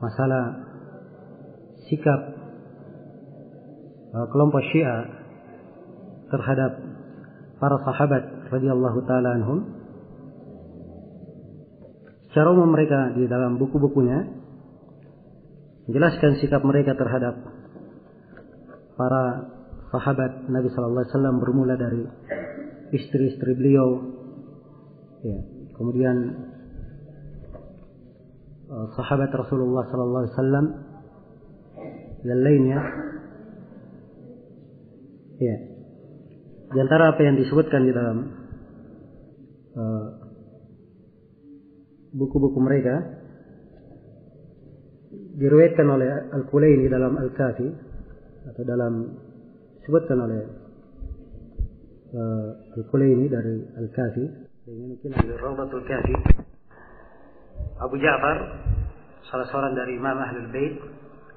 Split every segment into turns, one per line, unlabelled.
masalah sikap kelompok Syiah terhadap para sahabat radhiyallahu taala anhum. Secara umum mereka di dalam buku-bukunya menjelaskan sikap mereka terhadap para sahabat Nabi sallallahu alaihi wasallam, bermula dari istri-istri beliau, ya, kemudian sahabat Rasulullah sallallahu alaihi wasallam yang lainnya. Ya. Di antara apa yang disebutkan di dalam buku-buku mereka diriwayatkan oleh Al-Kulaini dalam Al-Kafi, atau dalam disebutkan oleh Al-Kulaini dari Al-Kafi, ini mungkin dari Rawdatul Kafi. Abu Ja'far, salah seorang dari Imam Ahlul Bait,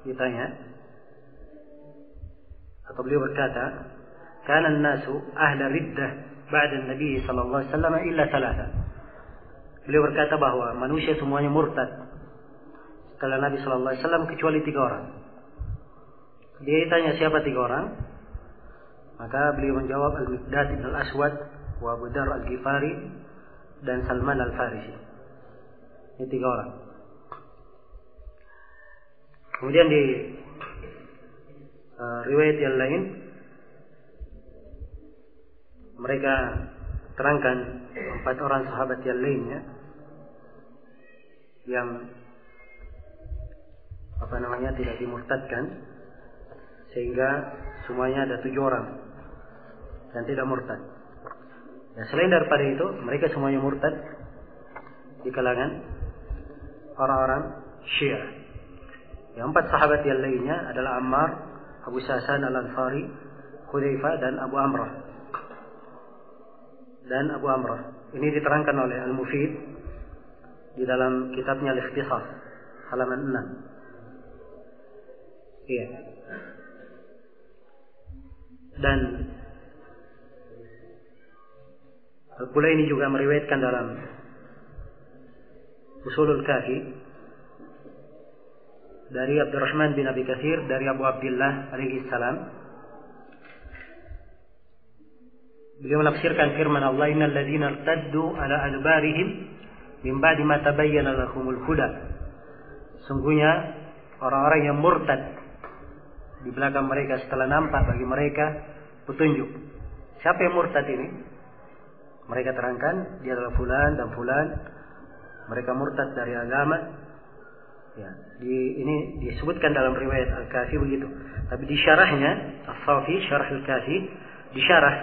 ditanya atau beliau berkata, "Kana an-nasu ahla riddah ba'da an-nabi sallallahu alaihi wasallam illa thalatha." Beliau berkata bahwa manusia semuanya murtad setelah Nabi sallallahu alaihi wasallam kecuali 3 orang. Dia ditanya siapa 3 orang? Maka beliau menjawab Al-Miqdad bin Al-Aswad wa Abu Dar Al-Ghifari dan Salman Al-Farisi. Ini 3 orang. Kemudian di riwayat yang lain mereka terangkan 4 orang sahabat yang lainnya yang tidak dimurtadkan, sehingga semuanya ada 7 orang yang tidak murtad. Ya, selain daripada itu mereka semuanya murtad di kalangan orang-orang Syiah. Yang 4 sahabat yang lainnya adalah Ammar, Abu Sasan Al-Ansari, Hudzaifah dan Abu Amrah. Ini diterangkan oleh Al-Mufid di dalam kitabnya Al-Ikhtisar halaman 6. Iya. Dan Al-Kulaini juga meriwayatkan dalam Ushulul Kafi dari Abdurrahman bin Abi Katsir dari Abu Abdullah alaihi salam. Beliau menafsirkan firman Allah, "Innal ladzina irtaddu ala adbarihim min ba'di ma tabayyana lahumul huda." Sungguhnya orang-orang yang murtad di belakang mereka setelah nampak bagi mereka petunjuk. Siapa yang murtad ini? Mereka terangkan dia adalah fulan dan fulan. Mereka murtad dari agama. Ya, ini disebutkan dalam riwayat Al-Kafi begitu. Tapi di syarahnya As-Safi, Syarah Al-Kafi, disyarah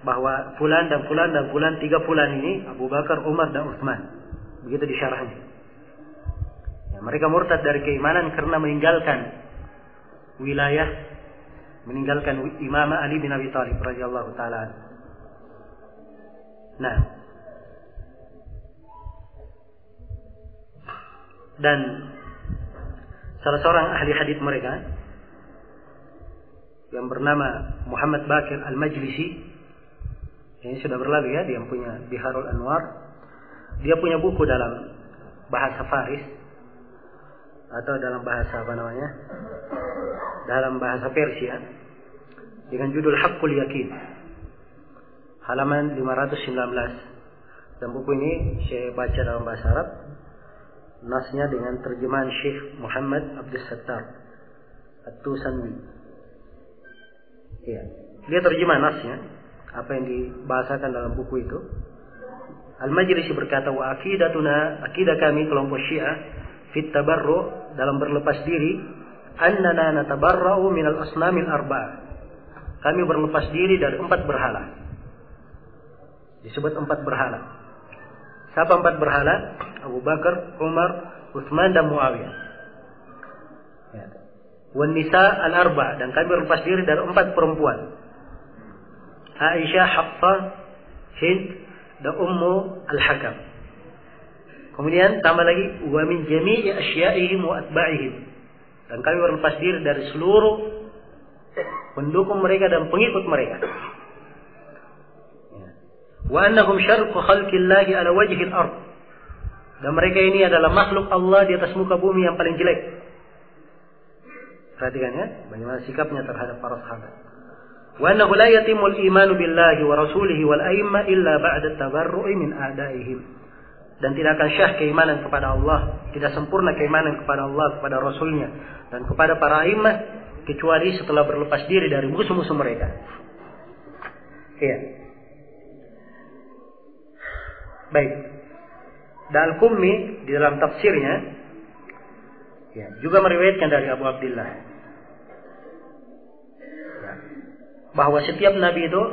bahwa fulan dan fulan dan fulan, 3 fulan ini Abu Bakar, Umar dan Utsman. Begitu di syarahnya. Ya, mereka murtad dari keimanan karena meninggalkan wilayah, meninggalkan Imam Ali bin Abi Thalib radhiyallahu taala. Nah, dan salah seorang ahli hadits mereka yang bernama Muhammad Bakir Al-Majlisi, ini sudah berlalu ya, dia punya Biharul Anwar. Dia punya buku dalam bahasa Faris atau dalam bahasa dalam bahasa Persia dengan judul Haqqul Yaqin, halaman 519. Dan buku ini saya baca dalam bahasa Arab, nasnya dengan terjemahan Syekh Muhammad Abdul Sattar At-Tusanwi. Ya, dia terjemah nasnya, apa yang dibahasakan dalam buku itu. Al-Majlisi berkata, "Wa aqidatuna, aqidah kami kelompok Syiah fit tabarru, dalam berlepas diri, annana natabarra'u minal asnamil arba'ah." Kami berlepas diri dari 4 berhala. Disebut 4 berhala. Siapa 4 berhala? Abu Bakar, Umar, Utsman dan Muawiyah. Ya. Wan nisa al-arba', dan kami berlepas diri dari 4 perempuan. Aisyah, Hafsah, Hind dan Ummu al-Hakam. Kemudian tambah lagi, wa min jami'i asyaihim wa atba'ihim, dan kami berlepas diri dari seluruh pendukung mereka dan pengikut mereka. Wa annahum syarqu khalqillahi ala wajhil ard, Dan mereka ini adalah makhluk Allah di atas muka bumi yang paling jelek. Perhatikan ya, bagaimana sikapnya terhadap para sahabat. Wa annahu la yatimul imanu billahi wa rasulihi wal a'imma illa ba'da tabarru'i min a'daihim. Dan tidak akan syah keimanan kepada Allah, tidak sempurna keimanan kepada Allah, kepada Rasulnya, dan kepada para a'immah, kecuali setelah berlepas diri dari musuh-musuh mereka. Iya. Baik. Dan Al-Qummi di dalam tafsirnya ya, juga meriwayatkan dari Abu Abdillah ya, bahwa setiap nabi itu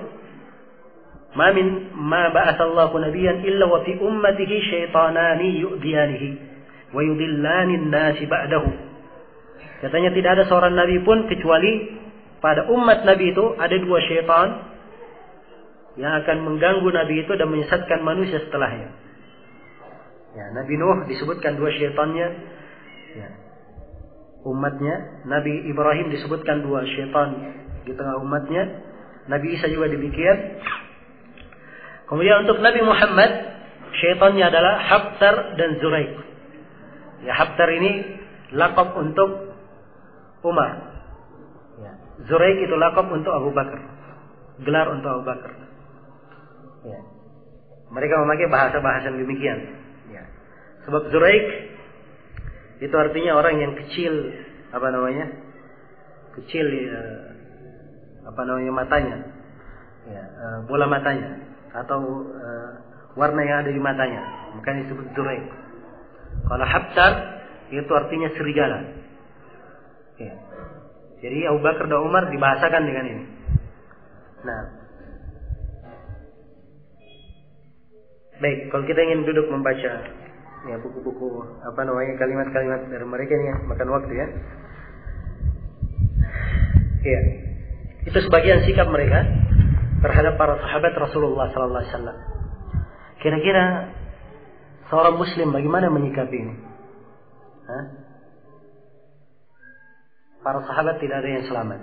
ma ba'atsallahu nabiyyan illa wa fi ummatihi syaitanani yu'diyanihi wa yudillani an-nasi ba'dahu. Katanya tidak ada seorang nabi pun kecuali pada umat nabi itu ada dua syaitan yang akan mengganggu nabi itu dan menyesatkan manusia setelahnya. Ya, Nabi Nuh disebutkan dua syaitannya, ya, umatnya. Nabi Ibrahim disebutkan dua syaitan di tengah umatnya. Nabi Isa juga demikian. Kemudian untuk Nabi Muhammad, syaitannya adalah Habtar dan Zuraik. Ya, Habtar ini lakab untuk Umar. Ya, Zuraik itu lakab untuk Abu Bakar, gelar untuk Abu Bakar. Ya. Mereka memakai bahasa-bahasa demikian. Sebab Zuraik itu artinya orang yang kecil, kecil matanya, ya, bola matanya atau warna yang ada di matanya, makanya disebut Zuraik. Kalau Habtar itu artinya serigala. Ya. Jadi Abu Bakar dan Umar dibahasakan dengan ini. Nah, baik, kalau kita ingin duduk membaca ya buku-buku kalimat-kalimat dari mereka ini makan waktu ya. Iya. Itu sebagian sikap mereka terhadap para sahabat Rasulullah sallallahu alaihi wasallam. Kira-kira seorang muslim bagaimana menyikapi ini? Hah? Para sahabat tidak ada yang selamat.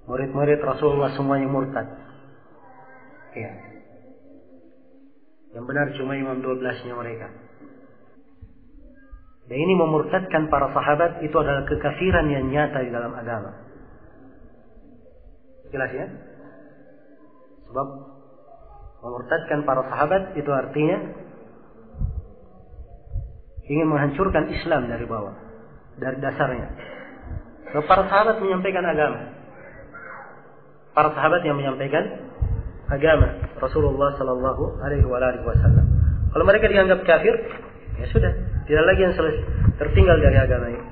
Murid-murid Rasulullah semuanya murtad. Iya. Yang benar cuma imam 12-nya mereka. Dan ini memurtadkan para sahabat itu adalah kekafiran yang nyata di dalam agama. Jelas ya? Sebab memurtadkan para sahabat itu artinya ingin menghancurkan Islam dari bawah, dari dasarnya. Sebab para sahabat menyampaikan agama. Para sahabat yang menyampaikan agama Rasulullah sallallahu alaihi wasallam. Kalau mereka dianggap kafir, ya sudah, tidak lagi yang tertinggal dari agama ini.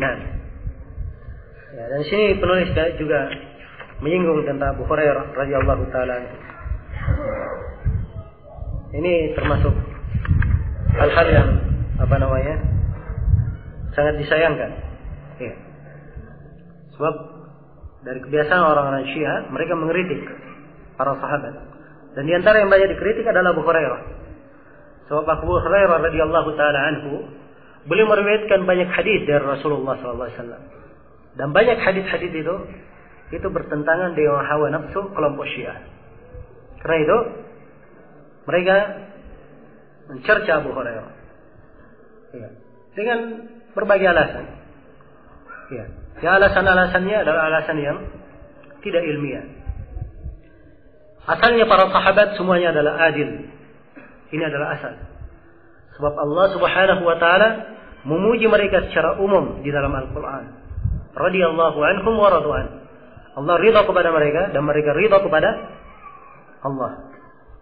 Nah, ya, dan sini penulis juga menyinggung tentang Abu Hurairah radhiyallahu taala. Ini termasuk hal-hal yang sangat disayangkan. Ya. Sebab dari kebiasaan orang-orang Syiah, mereka mengkritik para sahabat. Dan di antara yang banyak dikritik adalah Abu Hurairah. Sebab Abu Hurairah radhiyallahu taala anhu, beliau meriwayatkan banyak hadis dari Rasulullah sallallahu alaihi wasallam. Dan banyak hadis-hadis itu bertentangan dengan hawa nafsu kelompok Syiah. Karena itu mereka mencerca Abu Hurairah. Ya. Dengan berbagai alasan. Ya. Ya, alasan-alasannya adalah alasan yang tidak ilmiah. Asalnya para sahabat semuanya adalah adil. Ini adalah asal. Sebab Allah Subhanahu wa taala memuji mereka secara umum di dalam Al-Qur'an. Radhiyallahu anhum wa radu an. Allah ridha kepada mereka dan mereka ridha kepada Allah.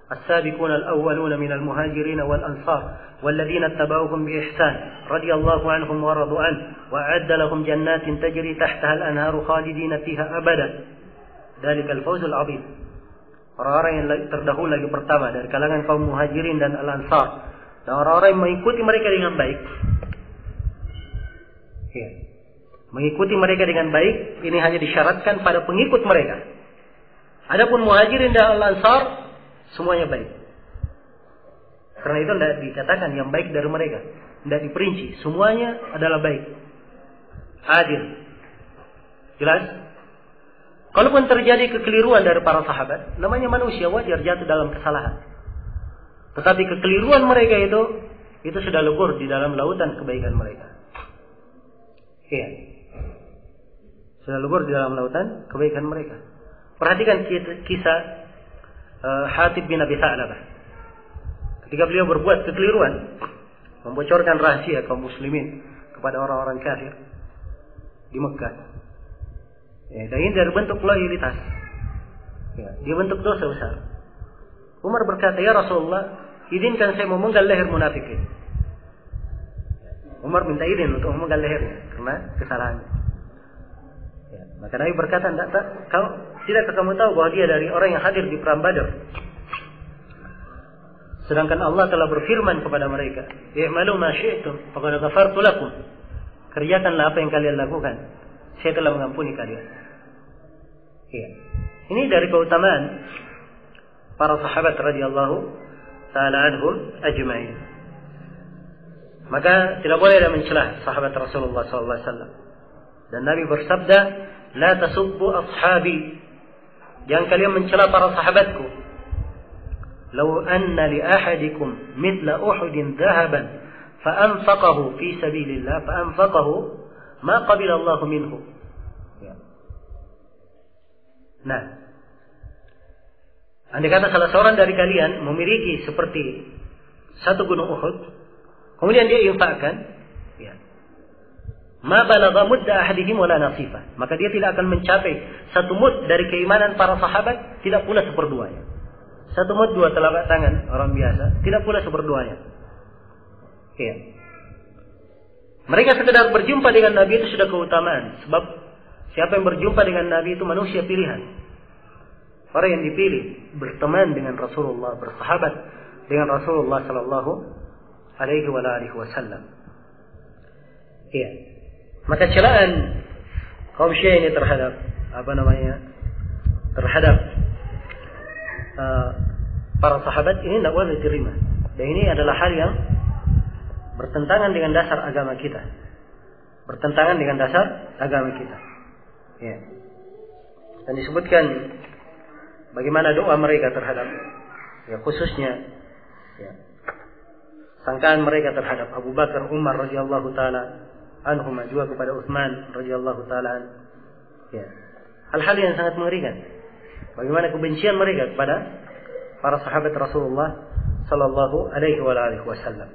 السابقون الأولون من المهاجرين والأنصار والذين اتبعوهم بإحسان رضي الله عنهم ورضوا عنه وأعد لهم جنات تجري تحتها الأنهار خالدين فيها أبدا ذلك الفوز العظيم. Orang-orang yang terdahulu lagi pertama dari kalangan kaum muhajirin dan al-ansar dan orang-orang yang mengikuti mereka dengan baik. Ya. Mengikuti mereka dengan baik ini hanya disyaratkan pada pengikut mereka. Adapun muhajirin dan al-ansar semuanya baik. Karena itu tidak dikatakan yang baik dari mereka, tidak diperinci. Semuanya adalah baik, adil. Jelas? Kalaupun terjadi kekeliruan dari para sahabat, namanya manusia wajar jatuh dalam kesalahan. Tetapi kekeliruan mereka itu sudah lebur di dalam lautan kebaikan mereka. Iya. Sudah lebur di dalam lautan kebaikan mereka. Perhatikan kisah Hatib bin Abi Tha'labah. Ketika beliau berbuat kekeliruan, membocorkan rahasia kaum muslimin kepada orang-orang kafir di Mekah. Ya, dan ini dari bentuk loyalitas. Ya, dia bentuk dosa besar. Umar berkata, "Ya Rasulullah, izinkan saya memenggal leher munafikin." Umar minta izin untuk memenggal lehernya karena kesalahannya. Ya, maka Nabi berkata, "Tidakkah kamu tahu bahwa dia dari orang yang hadir di perang Badar? Sedangkan Allah telah berfirman kepada mereka, "I'malu ma syi'tum faqad ghafartu lakum." Kerjakanlah apa yang kalian lakukan, saya telah mengampuni kalian. Ya. Ini dari keutamaan para sahabat radhiyallahu taala anhum ajma'in. Maka tidak boleh ada mencela sahabat Rasulullah sallallahu alaihi wasallam. Dan Nabi bersabda, "La tasubbu ashabi." Jangan kalian mencela para sahabatku. "Law anna li ahadikum mithla Uhudin dhahaban fa anfaqahu fi sabilillah fa anfaqahu ma qabila Allah minhu." Ya. Nah, andai kata salah seorang dari kalian memiliki seperti satu gunung Uhud, kemudian dia infakkan, ya, ma balagha mudda ahadihim wala nasifa, maka dia tidak akan mencapai satu mud dari keimanan para sahabat, tidak pula seperduanya. Satu mud 2 telapak tangan orang biasa, tidak pula seperduanya. Ya. Mereka sekedar berjumpa dengan Nabi itu sudah keutamaan, sebab siapa yang berjumpa dengan Nabi itu manusia pilihan. Orang yang dipilih berteman dengan Rasulullah, bersahabat dengan Rasulullah sallallahu alaihi wasallam. Iya. Maka celaan kaum Syiah ini terhadap terhadap para sahabat ini tidak boleh diterima. Dan ini adalah hal yang bertentangan dengan dasar agama kita. Bertentangan dengan dasar agama kita. Ya. Dan disebutkan bagaimana doa mereka terhadap, ya, khususnya, ya, sangkaan mereka terhadap Abu Bakar, Umar radhiyallahu taala anhum, juga kepada Utsman radhiyallahu taala. Ya. Hal-hal yang sangat mengerikan. Bagaimana kebencian mereka kepada para sahabat Rasulullah sallallahu alaihi wasallam.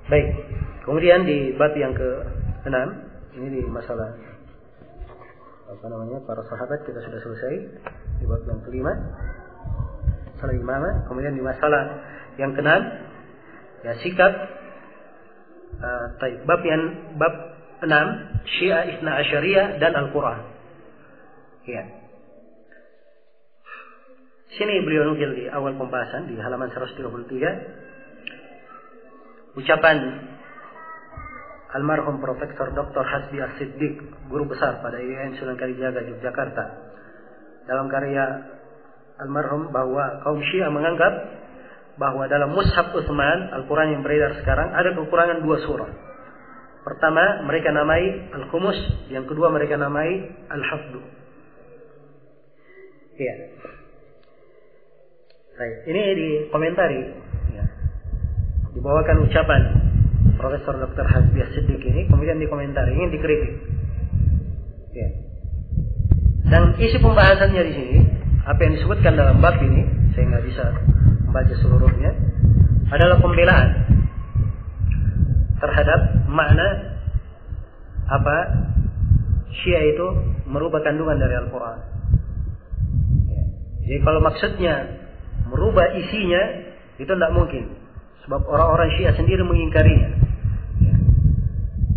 Baik. Kemudian di bab yang ke-6, ini di masalah para sahabat kita sudah selesai. Di bab yang ke-5 masalah imamah. Kemudian di masalah yang ke-6, ya, sikap bab 6 Syiah Itsna Asyariyah dan Al-Quran. Ya. Sini beliau nukil di awal pembahasan di halaman 133 ucapan almarhum Profesor Dr. Hasbi As-Siddiq, guru besar pada IAIN Sunan Kalijaga Yogyakarta, dalam karya almarhum, bahwa kaum Syiah menganggap bahwa dalam Mushaf Utsman, Al-Quran yang beredar sekarang, ada kekurangan 2 surah. Pertama, mereka namai Al-Khumus, yang kedua mereka namai Al-Hafdu. Iya. Baik, ini dikomentari, ya, dibawakan ucapan Profesor Dr. Hasbi As-Siddiq ini, kemudian dikomentari, ingin dikritik. Ya. Dan isi pembahasannya di sini, apa yang disebutkan dalam bab ini, saya nggak bisa membaca seluruhnya, adalah pembelaan terhadap makna apa Syiah itu merubah kandungan dari Al-Quran. Ya. Jadi kalau maksudnya merubah isinya, itu tidak mungkin, sebab orang-orang Syiah sendiri mengingkarinya. Ya.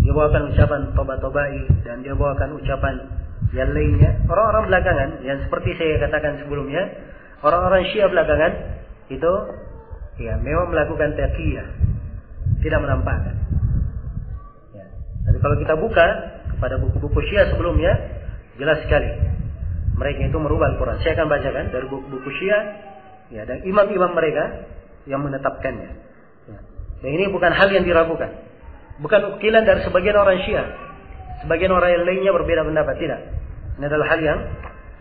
Dia bawakan ucapan toba-tobai, dan dia bawakan ucapan yang lainnya. Orang-orang belakangan, yang seperti saya katakan sebelumnya, orang-orang Syiah belakangan itu, ya, memang melakukan taqiyah, tidak menampakkan. Ya. Jadi kalau kita buka kepada buku-buku Syiah sebelumnya, jelas sekali mereka itu merubah Al-Quran. Saya akan bacakan dari buku-buku Syiah, ya, dan imam-imam mereka yang menetapkannya. Ya. Dan ini bukan hal yang diragukan, bukan ukilan dari sebagian orang Syiah. Sebagian orang yang lainnya berbeda pendapat, tidak. Ini adalah hal yang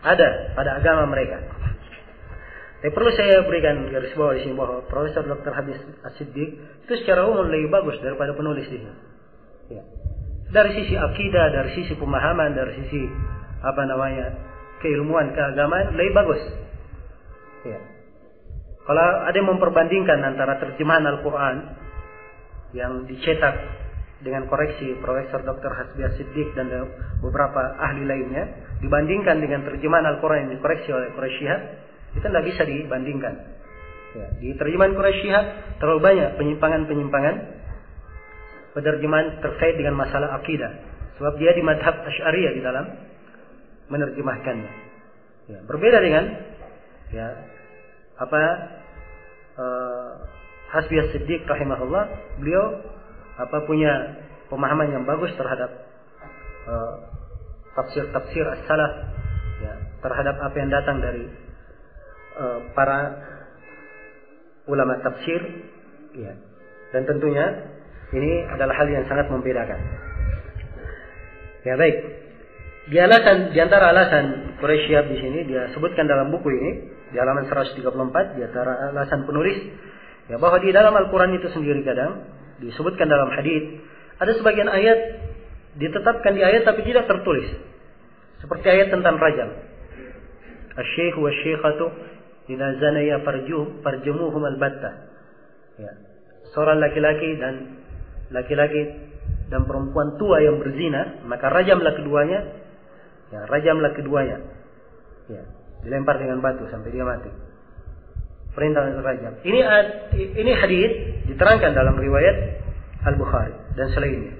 ada pada agama mereka. Tapi perlu saya berikan garis bawah di sini bahwa Profesor Dr. Habib As-Siddiq itu secara umum lebih bagus daripada penulis di sini. Ya. Dari sisi akidah, dari sisi pemahaman, dari sisi keilmuan, keagamaan lebih bagus. Ya. Kalau ada yang memperbandingkan antara terjemahan Al-Quran yang dicetak dengan koreksi Profesor Dr. Habib As-Siddiq dan beberapa ahli lainnya dibandingkan dengan terjemahan Al-Quran yang dikoreksi oleh Quraisy Shihab, itu tidak bisa dibandingkan. Ya, di terjemahan Quraisy Shihab terlalu banyak penyimpangan-penyimpangan penerjemahan terkait dengan masalah akidah. Sebab dia di madhab Asy'ariyah di dalam menerjemahkannya. Ya, berbeda dengan Hasbi As-Siddiq rahimahullah, beliau punya pemahaman yang bagus terhadap tafsir as-salaf, ya, terhadap apa yang datang dari para ulama tafsir, ya. Dan tentunya ini adalah hal yang sangat membedakan. Ya, baik. Di antara alasan Quraisy Shihab di sini dia sebutkan dalam buku ini di halaman 134, di antara alasan penulis ya bahwa di dalam Al-Qur'an itu sendiri kadang disebutkan dalam hadis ada sebagian ayat ditetapkan di ayat tapi tidak tertulis. Seperti ayat tentang rajam. Asy-syaikhu wasy-syaikhatu idza zanaya farjumuhum albatta. Ya. Seorang laki-laki dan perempuan tua yang berzina, maka rajamlah keduanya. Ya, rajamlah keduanya. Ya, dilempar dengan batu sampai dia mati. Perintah untuk rajam. Ini hadis diterangkan dalam riwayat Al-Bukhari dan selainnya.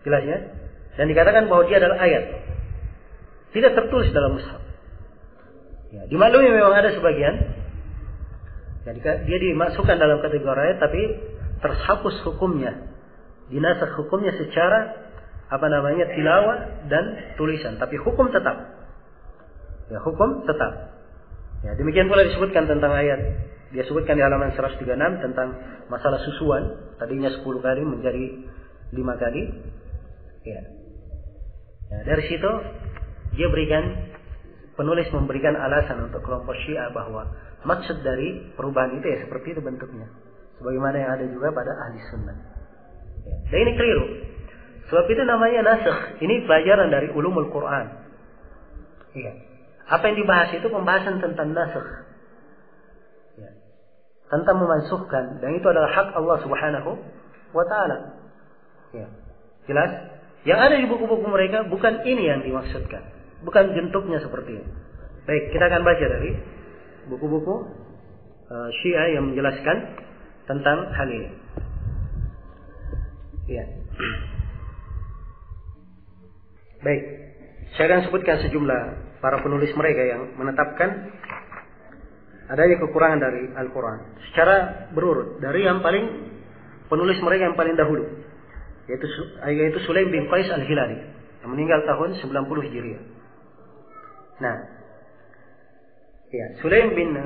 Jelas ya? Dan dikatakan bahwa dia adalah ayat. Tidak tertulis dalam mushaf. Ya, dimaklumi memang ada sebagian. Ya, dia dimasukkan dalam kategori ayat tapi terhapus hukumnya. Dinasakh hukumnya secara tilawah dan tulisan, tapi hukum tetap. Ya, hukum tetap. Ya, demikian pula disebutkan tentang ayat. Dia sebutkan di halaman 136 tentang masalah susuan, tadinya 10 kali menjadi 5 kali. Ya. Ya, dari situ penulis memberikan alasan untuk kelompok Syiah bahwa maksud dari perubahan itu ya seperti itu bentuknya. Sebagaimana yang ada juga pada ahli sunnah. Ya. Dan ini keliru. Sebab itu namanya nasakh. Ini pelajaran dari ulumul Quran. Ya. Apa yang dibahas itu pembahasan tentang nasakh. Ya. Tentang memansuhkan. Dan itu adalah hak Allah subhanahu wa ta'ala. Ya. Jelas? Yang ada di buku-buku mereka bukan ini yang dimaksudkan. Bukan bentuknya seperti ini. Baik, kita akan baca dari buku-buku Syiah yang menjelaskan tentang hal ini. Ya. Baik, saya akan sebutkan sejumlah para penulis mereka yang menetapkan adanya kekurangan dari Al-Quran secara berurut dari yang paling penulis mereka yang paling dahulu, yaitu Sulaim bin Qais Al-Hilali yang meninggal tahun 90 Hijriah. Nah, ya, Sulaim bin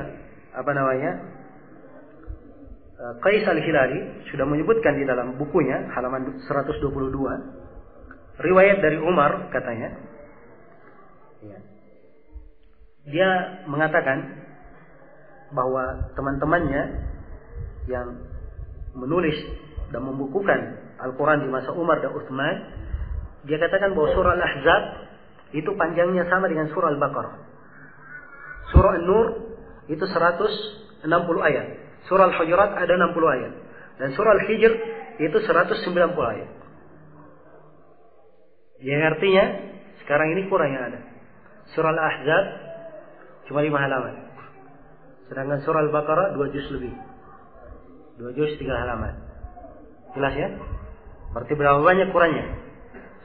Qais Al-Hilali sudah menyebutkan di dalam bukunya halaman 122 riwayat dari Umar katanya. Ya. Dia mengatakan bahwa teman-temannya yang menulis dan membukukan Al-Quran di masa Umar dan Utsman, dia katakan bahwa surah Al-Ahzab itu panjangnya sama dengan surah Al-Baqarah. Surah An-Nur itu 160 ayat. Surah Al-Hujurat ada 60 ayat. Dan surah Al-Hijr itu 190 ayat. Yang artinya sekarang ini kurang yang ada. Surah Al-Ahzab cuma 5 halaman. Sedangkan surah Al-Baqarah 2 juz lebih. 2 juz 3 halaman. Jelas ya? Berarti berapa banyak kurangnya?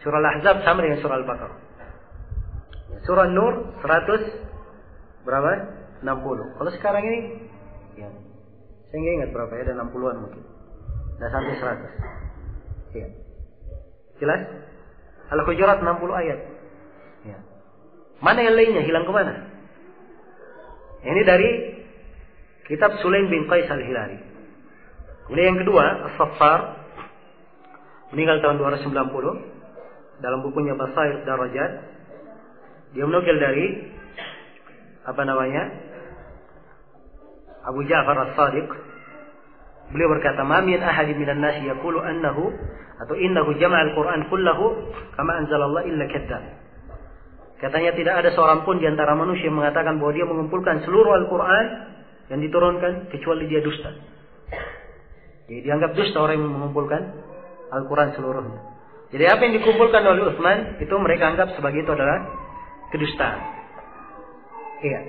Surah Al-Ahzab sama dengan surah Al-Baqarah. Surah Nur 100 berapa? 60. Kalau sekarang ini ya, saya nggak ingat berapa ya, ada 60-an mungkin. Tidak sampai 100. Ya. Jelas? Al-Hujurat 60 ayat. Ya. Mana yang lainnya? Hilang kemana? Ini dari kitab Sulaim bin Qais Al-Hilali. Kemudian yang kedua, As-Saffar meninggal tahun 290 dalam bukunya Basair Darajat. Dia menukil dari Abu Ja'far As-Sadiq, beliau berkata, "Ma min ahadin minan nasi yaqulu annahu atau innahu jama'al Qur'an kullahu kama anzalallah illa kadzdzab." Katanya tidak ada seorang pun di antara manusia yang mengatakan bahwa dia mengumpulkan seluruh Al-Qur'an yang diturunkan kecuali dia dusta. Jadi dianggap dusta orang yang mengumpulkan Al-Quran seluruhnya. Jadi apa yang dikumpulkan oleh Utsman itu mereka anggap sebagai itu adalah kedustaan. Iya.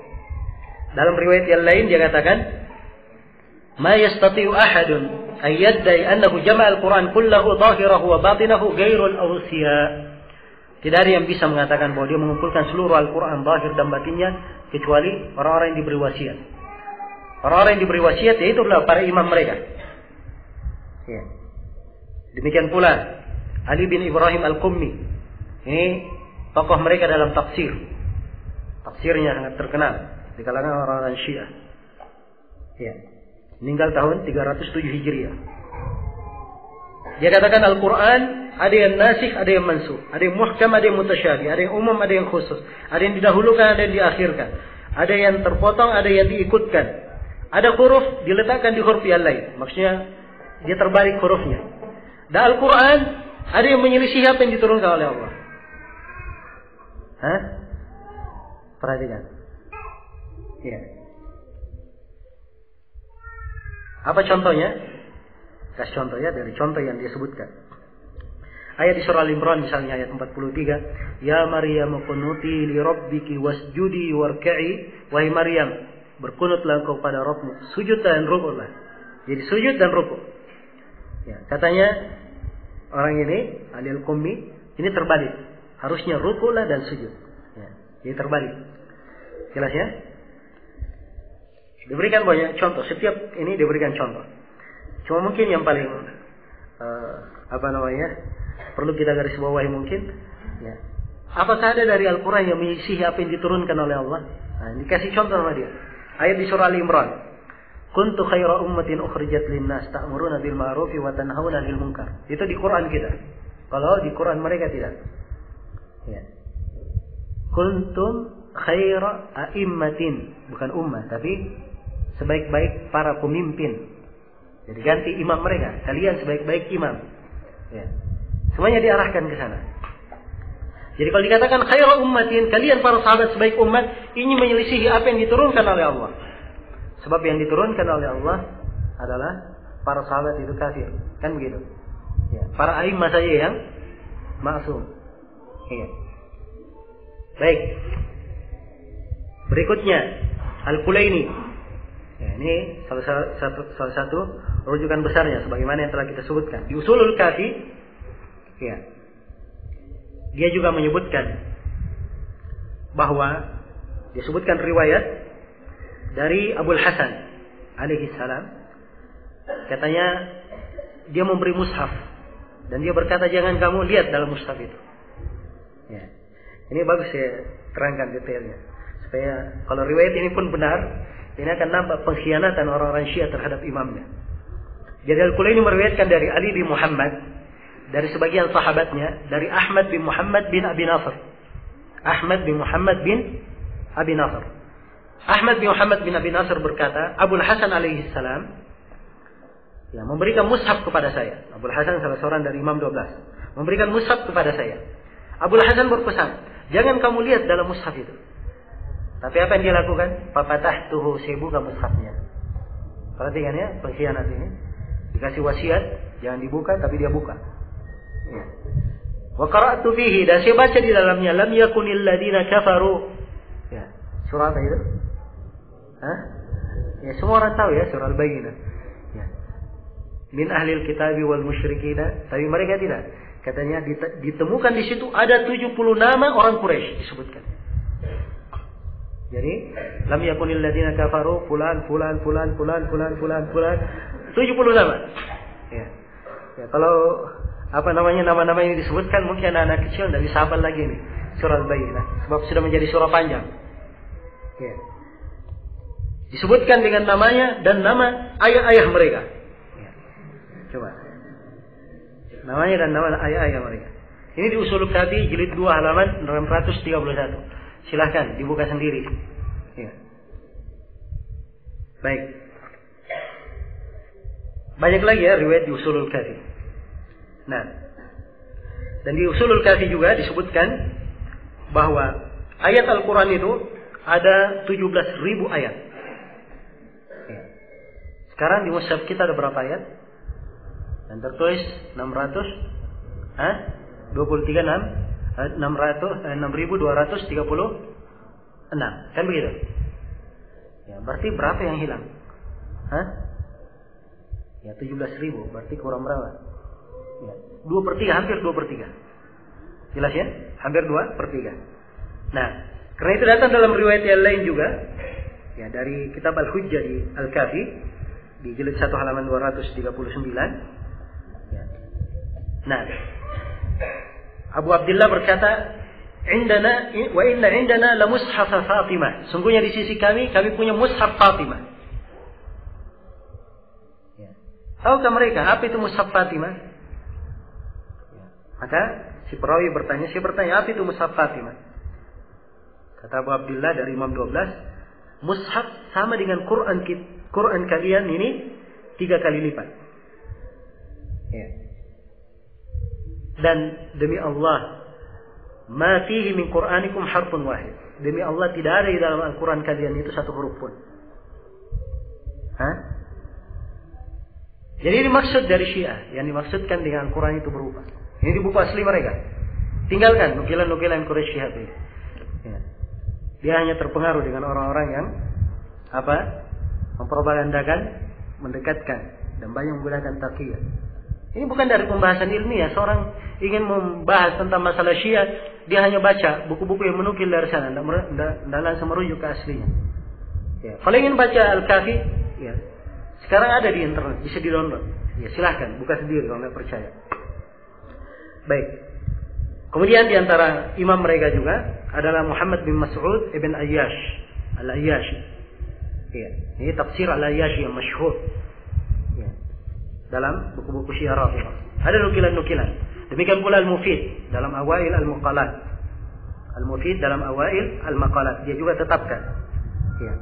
Dalam riwayat yang lain dia katakan, "Ma yastati'u ahadun ay yaddai annahu jama'a al-Quran kullahu dhahirahu wa batinahu ghairul awsiya." Tidak ada yang bisa mengatakan bahwa dia mengumpulkan seluruh Al-Quran zahir dan batinnya kecuali orang-orang yang diberi wasiat. Orang-orang yang diberi wasiat yaitu adalah para imam mereka. Ya. Demikian pula Ali bin Ibrahim Al-Qummi. Ini tokoh mereka dalam tafsir. Tafsirnya sangat terkenal di kalangan orang-orang Syiah. Ya. Meninggal tahun 307 Hijriah. Dia katakan Al-Quran ada yang nasikh, ada yang mansukh, ada yang muhkam, ada yang mutasyabih, ada yang umum, ada yang khusus, ada yang didahulukan, ada yang diakhirkan, ada yang terpotong, ada yang diikutkan, ada huruf diletakkan di huruf yang lain. Maksudnya dia terbalik hurufnya. Dan Al-Quran ada yang menyelisih apa yang diturunkan oleh Allah. Hah? Perhatikan. Ya. Apa contohnya? Kasih contoh ya dari contoh yang dia sebutkan. Ayat di surah Al-Imran misalnya ayat 43, "Ya Maryam qunuti li rabbiki wasjudi warka'i." Wahai Maryam, berkunutlah engkau pada Rabbmu, sujud dan rukuklah. Jadi sujud dan rukuk. Ya, katanya orang ini Ali Al-Qummi ini terbalik. Harusnya rukuklah dan sujud. Ya, jadi terbalik. Jelas ya? Diberikan banyak contoh. Setiap ini diberikan contoh. Cuma mungkin yang paling perlu kita garis bawahi mungkin, ya. Apakah ada dari Al-Quran yang menyisihi apa yang diturunkan oleh Allah? Nah, dikasih contoh sama dia. Ayat di surah Al-Imran. Kuntu khaira ummatin ukhrijat linnas ta'muruna bil ma'rufi wa tanhauna 'anil munkar. Itu di Quran kita. Kalau di Quran mereka tidak. Ya. Kuntum khaira a'immatin, bukan ummah, tapi sebaik-baik para pemimpin. Jadi ganti imam mereka. Kalian sebaik-baik imam. Ya. Semuanya diarahkan ke sana. Jadi kalau dikatakan khairul ummatin, kalian para sahabat sebaik umat, ini menyelisihi apa yang diturunkan oleh Allah. Sebab yang diturunkan oleh Allah adalah para sahabat itu kafir. Kan begitu. Ya. Para a'immah saja yang maksum. Ya. Baik. Berikutnya Al-Kulaini. Ya, ini salah satu rujukan besarnya sebagaimana yang telah kita sebutkan. Di Ushulul Kafi, ya, dia juga menyebutkan bahwa disebutkan riwayat dari Abul Hasan alaihi salam. Katanya dia memberi mushaf dan dia berkata jangan kamu lihat dalam mushaf itu. Ya. Ini bagus saya terangkan detailnya supaya kalau riwayat ini pun benar, ini akan nampak pengkhianatan orang-orang Syiah terhadap imamnya. Jadi Al-Kulaini meriwayatkan dari Ali bin Muhammad, dari sebagian sahabatnya, dari Ahmad bin Muhammad bin Abi Nasr. Ahmad bin Muhammad bin Abi Nasr. Ahmad bin Muhammad bin Abi Nasr berkata, Abul Hasan alaihi salam ya, memberikan mushaf kepada saya. Abul Hasan salah seorang dari Imam 12. Memberikan mushaf kepada saya. Abul Hasan berpesan, jangan kamu lihat dalam mushaf itu. Tapi apa yang dia lakukan? Papatahtuhu, saya buka mushafnya. Perhatikan ya, pengkhianat ini. Dikasih wasiat, jangan dibuka, tapi dia buka. Ya. Wa qara'tu fihi, dan saya baca di dalamnya, lam yakunil ladina kafaru. Ya, surah apa itu? Hah? Ya, semua orang tahu ya, surah Al-Bayyinah. Ya. Min ahlil kitabi wal musyrikina, tapi mereka tidak. Katanya ditemukan di situ ada 70 nama orang Quraisy disebutkan. Jadi, lam yakunil ladina kafaru fulan 70 nama. Ya. Ya, kalau nama-nama ini disebutkan mungkin anak-anak kecil tidak bisa hafal lagi nih surah Al-Bayyinah sebab sudah menjadi surah panjang. Ya. Disebutkan dengan namanya dan nama ayah-ayah mereka. Ya. Coba. Namanya dan nama ayah-ayah mereka. Ini di Ushulul Kafi jilid 2 halaman 631. Silahkan dibuka sendiri. Ya. Baik. banyak lagi ya riwayat di Usulul Kafi. Nah, dan di Usulul Kafi juga disebutkan bahwa ayat Al-Quran itu ada 17.000 ayat. Sekarang di mushaf kita ada berapa ayat? Dan tertulis 6,236. Kan begitu? Ya, berarti berapa yang hilang? Ya 17.000, berarti kurang berapa? Ya, 2/3, hampir 2/3. Jelas ya? Hampir 2/3. Nah, karena itu datang dalam riwayat yang lain juga, ya dari kitab Al-Hujjah di Al-Kafi di jilid 1 halaman 239. Ya. Nah, Abu Abdullah berkata, "Indana wa inna indana la mushaf Fatimah." Sungguhnya di sisi kami punya mushaf Fatimah. Ya. Tahukah mereka apa itu mushaf Fatimah? Ya. Maka si perawi bertanya, apa itu mushaf Fatimah? Kata Abu Abdullah dari Imam 12, mushaf sama dengan Quran kalian ini 3 kali lipat. Ya. Dan demi Allah, ma fihi min Qur'anikum harfun wahid. Demi Allah tidak ada di dalam Al-Quran kalian itu satu huruf pun. Jadi ini maksud dari Syiah, yang dimaksudkan dengan Al-Quran itu berubah. Ini di buku asli mereka. Tinggalkan nukilan-nukilan Quraisy Syihab ini. Ya. Dia hanya terpengaruh dengan orang-orang yang mempropagandakan, mendekatkan, dan banyak menggunakan taqiyah. Ini bukan dari pembahasan ilmiah. Seorang ingin membahas tentang masalah Syiah, dia hanya baca buku-buku yang menukil dari sana, tidak langsung merujuk ke aslinya. Ya. Kalau ingin baca Al-Kafi, ya, sekarang ada di internet, bisa di-download. Ya, silahkan buka sendiri kalau nggak percaya. Baik. Kemudian di antara imam mereka juga adalah Muhammad bin Mas'ud ibn Ayyash Al-Ayyashi. Ya. Ini tafsir Al-Ayyashi yang masyhur. Ya. Dalam buku-buku Syiah Rafidhah. Ada nukilan-nukilan. Demikian pula Al-Mufid dalam Awail Al-Muqalat. Al-Mufid dalam Awail Al-Maqalat. Dia juga tetapkan. Ya.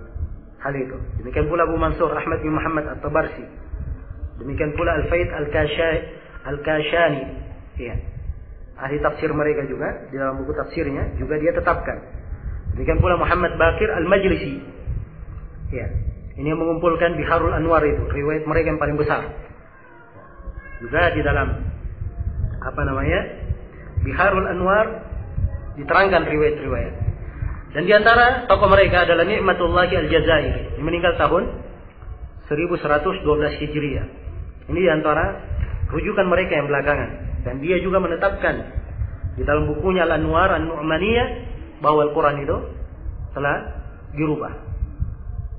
Hal itu. Demikian pula Abu Mansur Ahmad bin Muhammad At-Tabarsi. Demikian pula Al-Faid Al-Kashani. Ya. Ahli tafsir mereka juga di dalam buku tafsirnya juga dia tetapkan. Demikian pula Muhammad Bakir Al-Majlisi. Ya. Ini yang mengumpulkan Biharul Anwar itu, riwayat mereka yang paling besar. Juga di dalam Biharul Anwar diterangkan riwayat-riwayat. Dan di antara tokoh mereka adalah Ni'matullahi Al-Jazairi, yang meninggal tahun 1112 Hijriah. Ini di antara rujukan mereka yang belakangan. Dan dia juga menetapkan di dalam bukunya Al-Anwar An-Nu'maniyah bahwa Al-Quran itu telah dirubah.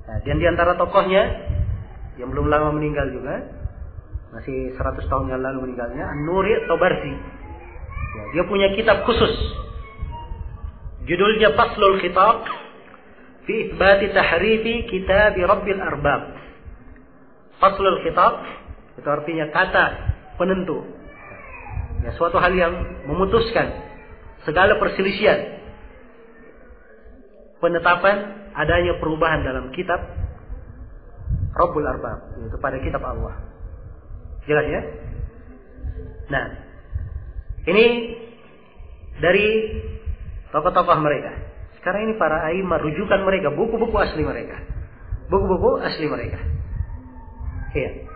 Nah, dan di antara tokohnya yang belum lama meninggal juga, masih 100 tahun yang lalu meninggalnya, An-Nuri At-Tabarsi. Ya, dia punya kitab khusus. Judulnya Faslul Khitab fi Itsbati Tahrifi Kitab Rabbil Arbab. Faslul Khitab itu artinya kata penentu. Ya, suatu hal yang memutuskan segala perselisihan. Penetapan adanya perubahan dalam kitab Rabbul Arbab, yaitu pada kitab Allah. Jelas ya? Nah, ini dari tokoh-tokoh mereka. Sekarang ini para a'immah, rujukan mereka, buku-buku asli mereka. Buku-buku asli mereka. Iya.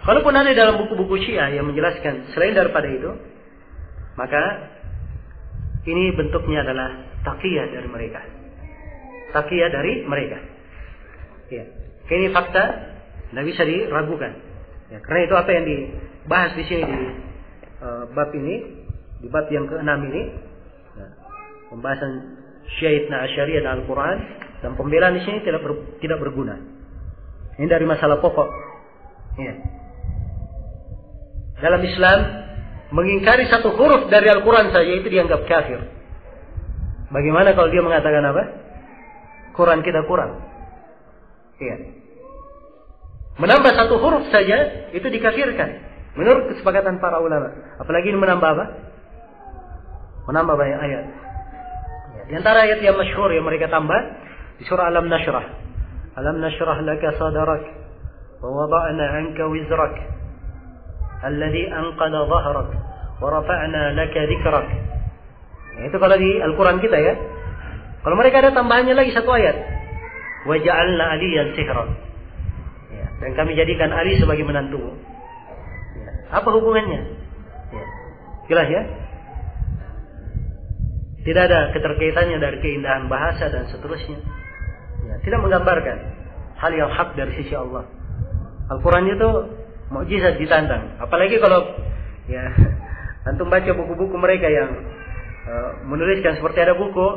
Kalaupun ada dalam buku-buku Syiah yang menjelaskan selain daripada itu, maka ini bentuknya adalah taqiyah dari mereka. Taqiyah dari mereka. Ya. Ini fakta, tidak bisa diragukan. Ya, karena itu apa yang dibahas di sini di bab ini, di bab yang ke-6 ini, ya, pembahasan Syiah Ithna Asyariyah dan Al-Quran, dan pembelaan di sini tidak berguna. Ini dari masalah pokok. Ya. Dalam Islam, mengingkari satu huruf dari Al-Quran saja itu dianggap kafir. Bagaimana kalau dia mengatakan apa? Quran kita kurang. Iya. Menambah satu huruf saja itu dikafirkan menurut kesepakatan para ulama. Apalagi ini menambah apa? Menambah banyak ayat. Ya, di antara ayat yang masyhur yang mereka tambah di surah Alam Nashrah. Alam nashrah laka sadrak wa wada'na 'anka wizrak alladhi anqadha dhahrak wa rafa'na laka dhikrak. Itu kalau di Al-Quran kita ya. Kalau mereka ada tambahannya lagi satu ayat, wa ja'alna aliyan sihra. Ya, dan kami jadikan Ali sebagai menantumu. Ya, apa hubungannya? Ya. Jelas ya? Tidak ada keterkaitannya dari keindahan bahasa dan seterusnya. Ya, tidak menggambarkan hal yang hak dari sisi Allah. Al-Quran itu mukjizat ditantang. Apalagi kalau ya antum baca buku-buku mereka yang menuliskan, seperti ada buku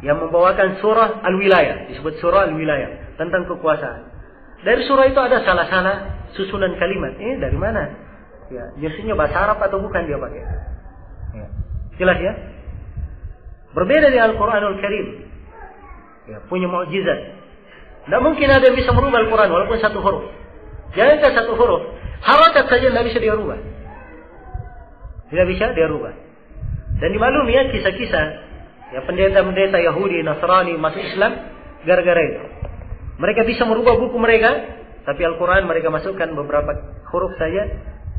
yang membawakan surah Al-Wilayah, disebut surah Al-Wilayah, tentang kekuasaan. Dari surah itu ada salah-salah susunan kalimat. Ini dari mana? Ya, nyusunnya bahasa Arab atau bukan dia pakai? Ya. Jelas ya? Berbeda dengan Al-Quranul Karim. Ya, punya mukjizat. Tidak mungkin ada yang bisa merubah Al-Quran walaupun satu huruf. Jangankan satu huruf, harakat saja tidak bisa dia rubah. Tidak bisa dia rubah. Dan dimaklumi ya kisah-kisah ya pendeta-pendeta Yahudi, Nasrani masuk Islam gara-gara itu. Mereka bisa merubah buku mereka, tapi Al-Quran mereka masukkan beberapa huruf saja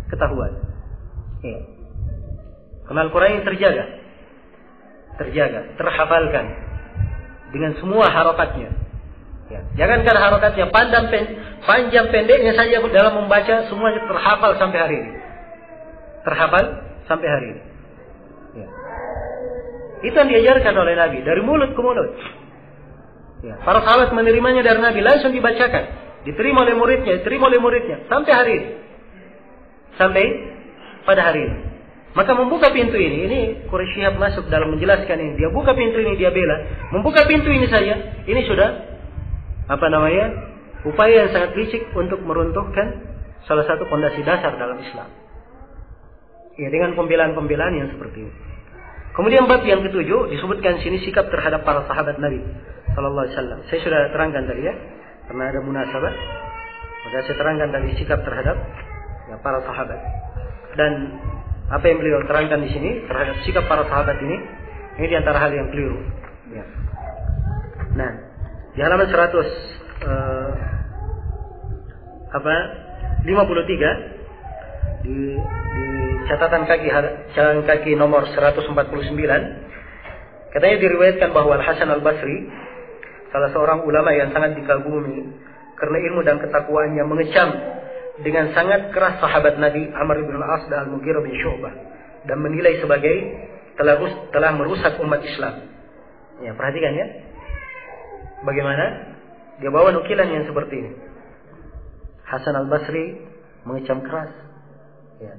ketahuan. Ya. Karena Al-Quran ini terjaga, terhafalkan dengan semua harokatnya. Ya. Jangankan harokatnya, panjang pendeknya saja dalam membaca semuanya terhafal sampai hari ini. Terhafal sampai hari ini. Ya. Itu yang diajarkan oleh Nabi dari mulut ke mulut. Ya. Para sahabat menerimanya dari Nabi, langsung dibacakan, diterima oleh muridnya sampai hari ini. Sampai pada hari ini. Maka membuka pintu ini Quraisy Shihab masuk dalam menjelaskan ini. Dia buka pintu ini, dia bela. Membuka pintu ini saja, ini sudah upaya yang sangat licik untuk meruntuhkan salah satu fondasi dasar dalam Islam. Ya, dengan pembelaan-pembelaan yang seperti ini. Kemudian bab yang ketujuh disebutkan sini sikap terhadap para sahabat Nabi sallallahu alaihi wasallam. Saya sudah terangkan tadi ya, karena ada munasabah. Maka saya terangkan tadi sikap terhadap ya, para sahabat. Dan apa yang beliau terangkan di sini terhadap sikap para sahabat ini di antara hal yang keliru. Ya. Nah, di halaman 53 di catatan kaki nomor 149 katanya diriwayatkan bahwa Al-Hasan Al-Basri, salah seorang ulama yang sangat dikagumi karena ilmu dan ketakwaannya, mengecam dengan sangat keras sahabat Nabi Amr bin Al-As dan Al-Mughirah bin Syu'bah dan menilai sebagai telah merusak umat Islam. Ya, perhatikan ya. Bagaimana dia bawa nukilan yang seperti ini. Hasan Al-Basri mengecam keras ya,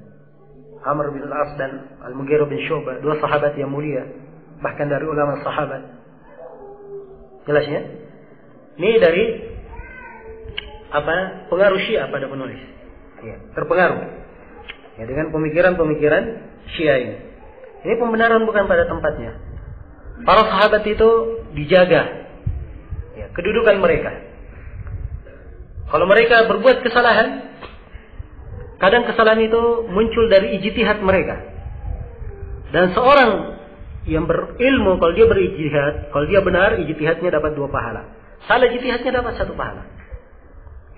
Amr bin Al-As dan Al-Mughirah bin Syu'bah, dua sahabat yang mulia, bahkan dari ulama sahabat. Jelas ya? Ini dari pengaruh Syiah pada penulis. Ya, terpengaruh ya, dengan pemikiran-pemikiran Syiah ini. Ini pembenaran bukan pada tempatnya. Para sahabat itu dijaga ya, kedudukan mereka. Kalau mereka berbuat kesalahan, kadang kesalahan itu muncul dari ijtihad mereka. Dan seorang yang berilmu, kalau dia berijtihad, kalau dia benar, ijtihadnya dapat 2 pahala. Salah ijtihadnya dapat 1 pahala.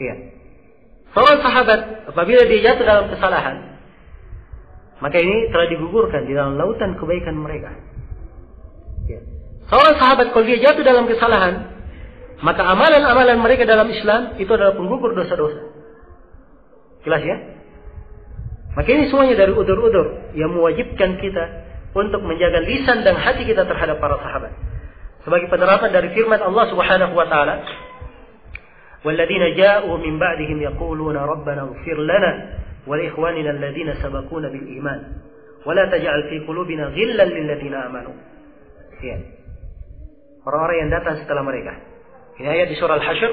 Iya. Seorang sahabat apabila dia jatuh dalam kesalahan, maka ini telah digugurkan di dalam lautan kebaikan mereka. Ya. Seorang sahabat kalau dia jatuh dalam kesalahan, maka amalan-amalan mereka dalam Islam itu adalah penggugur dosa-dosa. Jelas ya? Maka ini semuanya dari udzur-udzur yang mewajibkan kita untuk menjaga lisan dan hati kita terhadap para sahabat. Sebagai penerapan dari firman Allah Subhanahu wa taala, "Walladzina ja'u min ba'dihim yaquluna rabbana ighfir lana wa li ikhwanina alladhina sabaquna bil iman wa la taj'al fi qulubina ghillan lil ladzina amanu." Ya. Orang-orang yang datang setelah mereka. Ini ayat di surah Al-Hasyr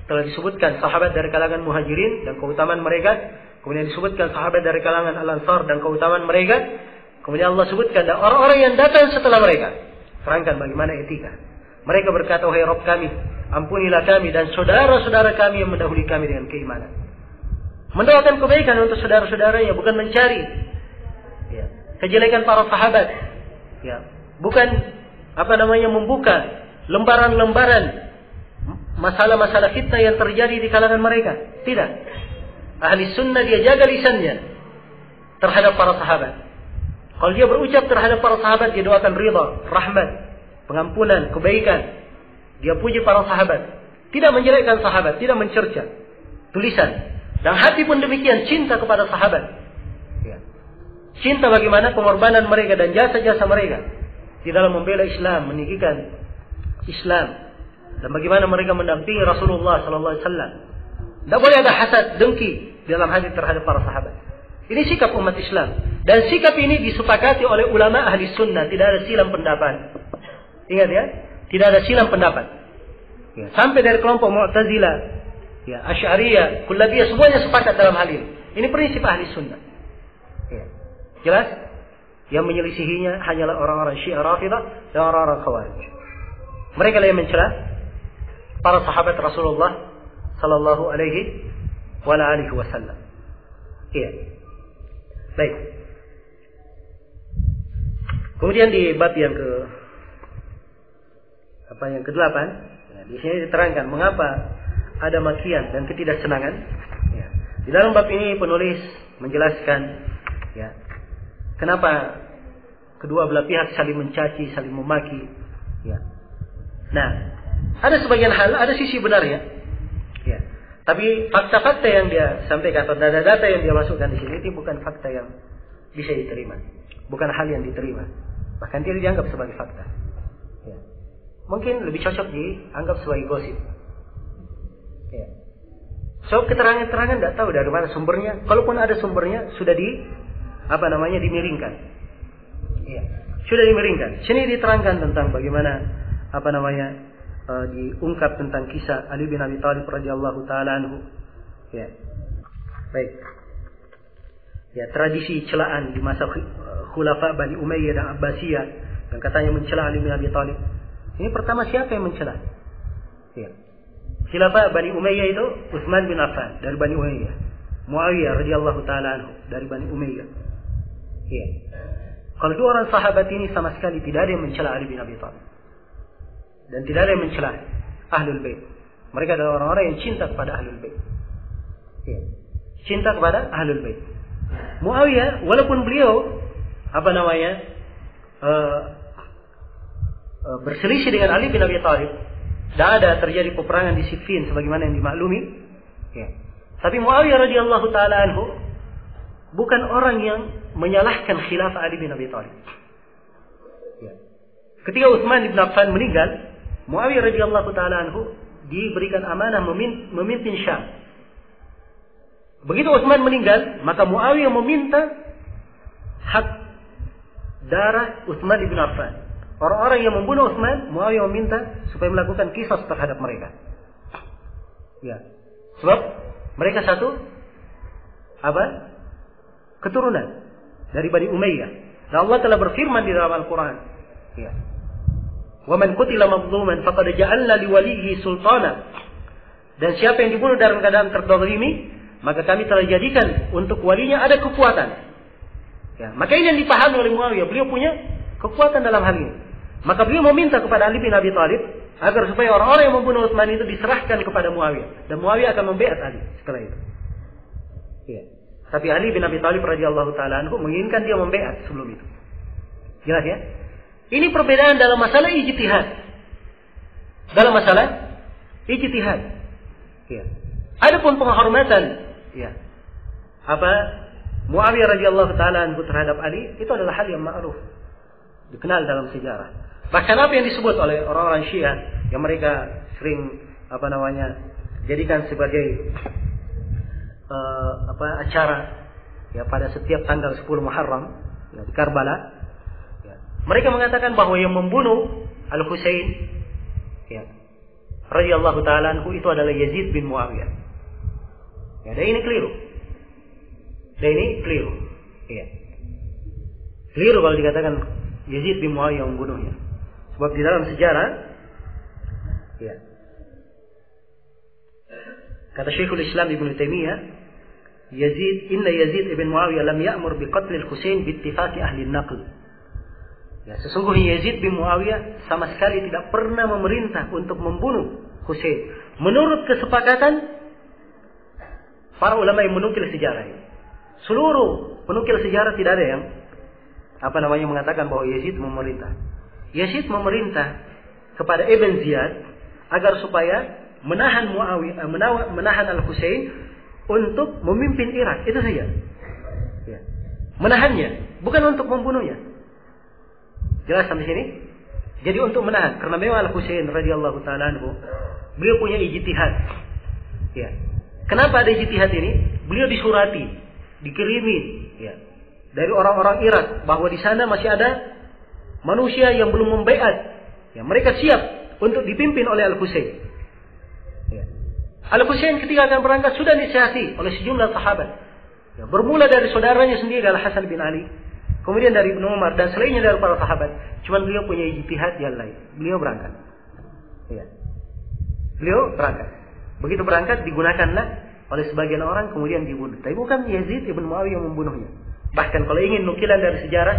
telah disebutkan sahabat dari kalangan Muhajirin dan keutamaan mereka. Kemudian disebutkan sahabat dari kalangan Al-Ansar dan keutamaan mereka. Kemudian Allah sebutkan orang-orang yang datang setelah mereka. Terangkan bagaimana etika. Mereka berkata, "Wahai Rabb kami, ampunilah kami dan saudara-saudara kami yang mendahului kami dengan keimanan." Mendoakan kebaikan untuk saudara-saudaranya, bukan mencari ya, kejelekan para sahabat. Ya, bukan membuka lembaran-lembaran masalah-masalah fitnah yang terjadi di kalangan mereka. Tidak. Ahli sunnah dia jaga lisannya terhadap para sahabat. Kalau dia berucap terhadap para sahabat, dia doakan ridha, rahmat, pengampunan, kebaikan. Dia puji para sahabat. Tidak menjelekkan sahabat, tidak mencerca tulisan. Dan hati pun demikian, cinta kepada sahabat. Ya. Cinta bagaimana pengorbanan mereka dan jasa-jasa mereka di dalam membela Islam, meninggikan Islam, dan bagaimana mereka mendampingi Rasulullah sallallahu alaihi wasallam. Tidak boleh ada hasad, dengki dalam hati terhadap para sahabat. Ini sikap umat Islam, dan sikap ini disepakati oleh ulama ahli sunnah. Tidak ada silang pendapat. Ingat ya, tidak ada silang pendapat. Ya, sampai dari kelompok Mu'tazilah, ya, Asy'ariyah, Kullabiyah, semuanya sepakat dalam hal ini. Ini prinsip ahli sunnah. Ya. Jelas? Yang menyelisihinya hanyalah orang-orang Syiah Rafidah dan orang-orang Khawarij. Mereka lah yang mencela para sahabat Rasulullah sallallahu alaihi wasallam. Iya. Baik. Kemudian di bab yang ke-8, ya, di sini diterangkan mengapa ada makian dan ketidaksenangan. Ya. Di dalam bab ini penulis menjelaskan, ya, kenapa kedua belah pihak saling mencaci, saling memaki. Ya. Nah, ada sebagian hal, ada sisi benarnya. Ya. Tapi fakta-fakta yang dia sampaikan atau data-data yang dia masukkan di sini itu bukan fakta yang bisa diterima, bukan hal yang diterima. Bahkan dia dianggap sebagai fakta. Ya. Mungkin lebih cocok dianggap sebagai gosip. Ya. So keterangan-keterangan tidak tahu dari mana sumbernya. Kalaupun ada sumbernya sudah dimiringkan. Ya. Sudah dimiringkan. Sini diterangkan tentang bagaimana diungkap tentang kisah Ali bin Abi Thalib radhiyallahu taala anhu. Ya. Baik. Ya, tradisi celaan di masa khulafa Bani Umayyah dan Abbasiyah dan katanya mencela Ali bin Abi Thalib. Ini pertama siapa yang mencela? Ya. Khilafah Bani Umayyah itu Utsman bin Affan dari Bani Umayyah. Muawiyah radhiyallahu taala anhu dari Bani Umayyah. Ya. Kalau dua orang sahabat ini sama sekali tidak ada yang mencela Ali bin Abi Thalib. Dan tidak ada yang mencela Ahlul Bait. Mereka adalah orang-orang yang cinta kepada Ahlul Bait. Ya. Cinta kepada Ahlul Bait. Muawiyah walaupun beliau berselisih dengan Ali bin Abi Thalib, tidak ada terjadi peperangan di Siffin sebagaimana yang dimaklumi. Ya. Tapi Muawiyah radhiyallahu taala anhu bukan orang yang menyalahkan khilafah Ali bin Abi Thalib. Ya. Ketika Utsman bin Affan meninggal, Muawiyah radhiyallahu taala anhu diberikan amanah memimpin Syam. Begitu Utsman meninggal, maka Muawiyah meminta hak darah Utsman bin Affan. Orang-orang yang membunuh Utsman, Muawiyah meminta supaya melakukan qisas terhadap mereka. Ya. Sebab mereka satu keturunan dari Bani Umayyah. Dan Allah telah berfirman di dalam Al-Qur'an. Ya. Wa man qutila mazluman faqad ja'alna liwalihi sultana. Dan siapa yang dibunuh dalam keadaan terzalimi, maka kami telah jadikan untuk walinya ada kekuatan. Ya, maka ini yang dipahami oleh Muawiyah, beliau punya kekuatan dalam hal ini. Maka beliau meminta kepada Ali bin Abi Thalib agar supaya orang-orang yang membunuh Utsman itu diserahkan kepada Muawiyah, dan Muawiyah akan membaiat Ali setelah itu. Ya. Tapi Ali bin Abi Thalib radhiyallahu taala anhu menginginkan dia membaiat sebelum itu. Jelas ya? Ini perbedaan dalam masalah ijtihad. Dalam masalah ijtihad. Ya. Adapun penghormatan, ya, Muawiyah radhiyallahu taala anhu terhadap Ali itu adalah hal yang ma'ruf, dikenal dalam sejarah. Bahkan apa yang disebut oleh orang-orang Syiah yang mereka sering jadikan sebagai acara, ya, pada setiap tanggal 10 Muharram, ya, di Karbala. Mereka mengatakan bahwa yang membunuh Al-Husain, ya, radhiyallahu taala anhu itu adalah Yazid bin Muawiyah. Ya, dan ini keliru. Iya. Keliru kalau dikatakan Yazid bin Muawiyah yang membunuhnya. Sebab di dalam sejarah, ya, kata Syekhul Islam Ibnu Taimiyah, Inna Yazid ibn Muawiyah lam ya'mur biqatl al-Husain biittifaqi ahli an-naql. Ya, sesungguhnya Yazid bin Muawiyah sama sekali tidak pernah memerintah untuk membunuh Husain, Menurut kesepakatan para ulama yang menukil sejarah ini. Seluruh penukil sejarah tidak ada yang mengatakan bahwa Yazid memerintah. Yazid memerintah kepada Ibn Ziyad agar supaya menahan Muawiyah, menahan Al-Husain untuk memimpin Irak. Itu saja. Ya. Menahannya, bukan untuk membunuhnya. Jelas sampai sini? Jadi untuk menahan, karena memang Al-Husain radhiyallahu taala anhu, beliau punya ijtihad. Ya. Kenapa ada ijtihad ini? Beliau disurati, dikirimi, ya, dari orang-orang Irak bahwa di sana masih ada manusia yang belum membaiat. Ya, mereka siap untuk dipimpin oleh Al-Husain. Ya. Al-Husain ketika akan berangkat sudah disihati oleh sejumlah sahabat. Ya, bermula dari saudaranya sendiri Al-Hasan bin Ali, kemudian dari Ibnu Umar dan selainnya dari para sahabat. Cuman beliau punya ijtihad yang lain. Beliau berangkat. Ya. Beliau berangkat. Begitu berangkat digunakanlah oleh sebagian orang kemudian dibunuh. Tapi bukan Yazid ibn Muawiyah yang membunuhnya. Bahkan kalau ingin nukilan dari sejarah,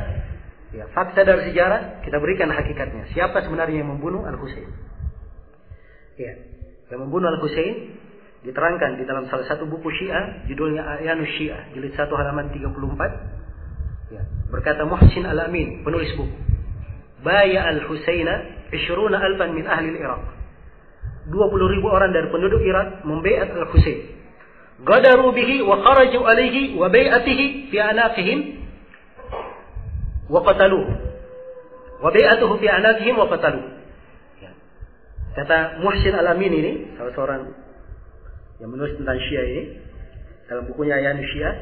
ya, fakta dari sejarah, kita berikan hakikatnya. Siapa sebenarnya yang membunuh Al-Husain? Ya, yang membunuh Al-Husain diterangkan di dalam salah satu buku Syiah, judulnya A'yanus Syiah, jilid 1 halaman 34. Ya, berkata Muhsin Al-Amin, penulis buku, Baya Al-Husaina 20,000 min ahli Irak. 20,000 orang dari penduduk Irak membaiat Al-Husain. Gadaru bihi wa kharaju alaihi wa bai'atihi fi anaqihim wa qataluhu. Wa bai'atuhu fi anaqihim wa qataluhu. Ya. Kata Muhsin Al-Amin ini, salah seorang yang menulis tentang Syiah ini, dalam bukunya A'yanus Syiah.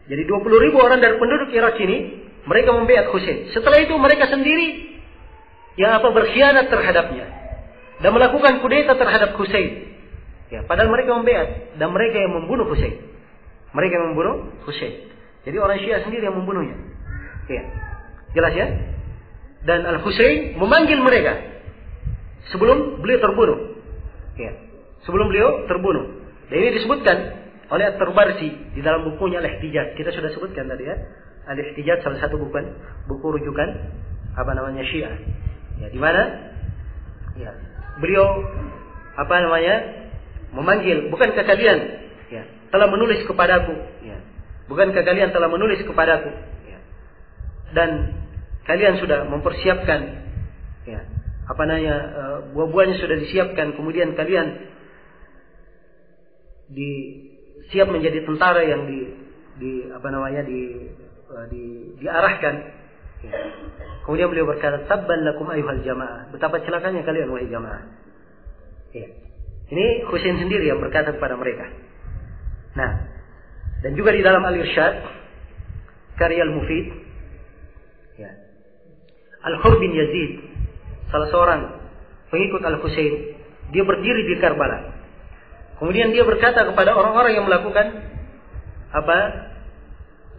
Jadi 20,000 orang dari penduduk Irak ini, mereka membaiat Husain. Setelah itu mereka sendiri yang berkhianat terhadapnya dan melakukan kudeta terhadap Husain. Ya, padahal mereka membaiat dan mereka yang membunuh Husain. Mereka yang membunuh Husain. Jadi orang Syiah sendiri yang membunuhnya. Ya. Jelas ya? Dan Al-Husain memanggil mereka sebelum beliau terbunuh. Ya. Sebelum beliau terbunuh. Dan ini disebutkan oleh At-Tarbarsi di dalam bukunya Al-Ihtijaj. Kita sudah sebutkan tadi ya. Al-Ihtijaj salah satu buku rujukan Syiah. Ya, di mana ya, beliau memanggil, bukankah kalian ya, telah menulis kepadaku, ya, bukankah kalian telah menulis kepadaku, ya, dan kalian sudah mempersiapkan, ya, buah-buahnya sudah disiapkan, kemudian kalian siap menjadi tentara yang diarahkan. Ya. Kemudian beliau berkata, tabban lakum ayuhal jamaah. Betapa celakanya kalian wahai jamaah. Ya. Ini Husain sendiri yang berkata kepada mereka. Nah, dan juga di dalam Al-Irsyad karya Al-Mufid, ya, Al-Hur bin Yazid, salah seorang pengikut Al-Husain, dia berdiri di Karbala. Kemudian dia berkata kepada orang-orang yang melakukan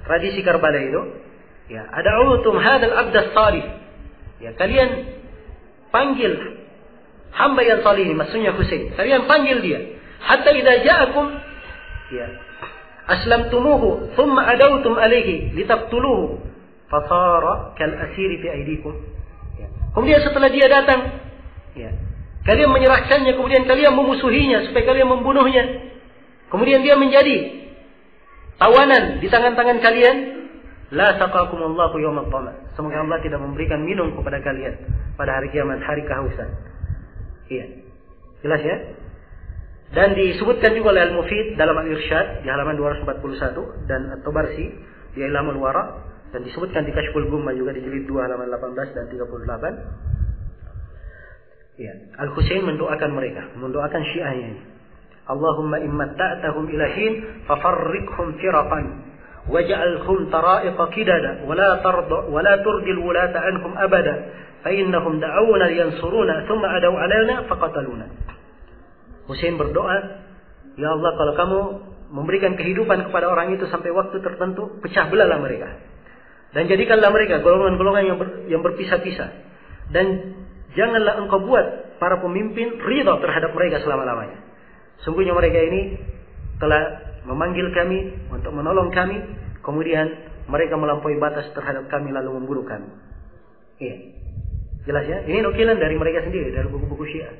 tradisi Karbala itu, ya, ad'utum hadzal abd as-salih. Ya, kalian panggil hamba yang salih ini, maksudnya Husain. Kalian panggil dia. Hatta idza ja'akum, ya, aslamtumuhu thumma adawtum alayhi litaqtuluhu fasara kal asiri fi aydikum. Ya. Kemudian setelah dia datang, ya, kalian menyerahkannya, kemudian kalian memusuhinya supaya kalian membunuhnya. Kemudian dia menjadi tawanan di tangan-tangan kalian. La saqakumullahu yawmal qiyamah. Semoga Allah tidak memberikan minum kepada kalian pada hari kiamat, hari kehausan. Iya. Jelas ya? Dan disebutkan juga oleh Al-Mufid dalam Al-Irsyad di halaman 241 dan At-Tabarsi di Ilamul Wara, dan disebutkan di Kashful Gumma juga di jilid 2 halaman 18 dan 38. Iya. Al-Husain mendoakan mereka, mendoakan Syiahnya ini. Allahumma imma ta'tahum ilahin fafarriqhum firaqan waj'alhum tara'iqa qidada wala turdil wulata anhum abada فإنهم دعونا لينصرونا ثم أدوا علينا فقتلونا. Husain berdoa, ya Allah, kalau kamu memberikan kehidupan kepada orang itu sampai waktu tertentu, pecah belahlah mereka. Dan jadikanlah mereka golongan-golongan yang berpisah-pisah. Dan janganlah engkau buat para pemimpin ridha terhadap mereka selama-lamanya. Sungguhnya mereka ini telah memanggil kami untuk menolong kami, kemudian mereka melampaui batas terhadap kami lalu membunuh kami. Iya. Jelas ya? Ini nukilan dari mereka sendiri, dari buku-buku Syiah.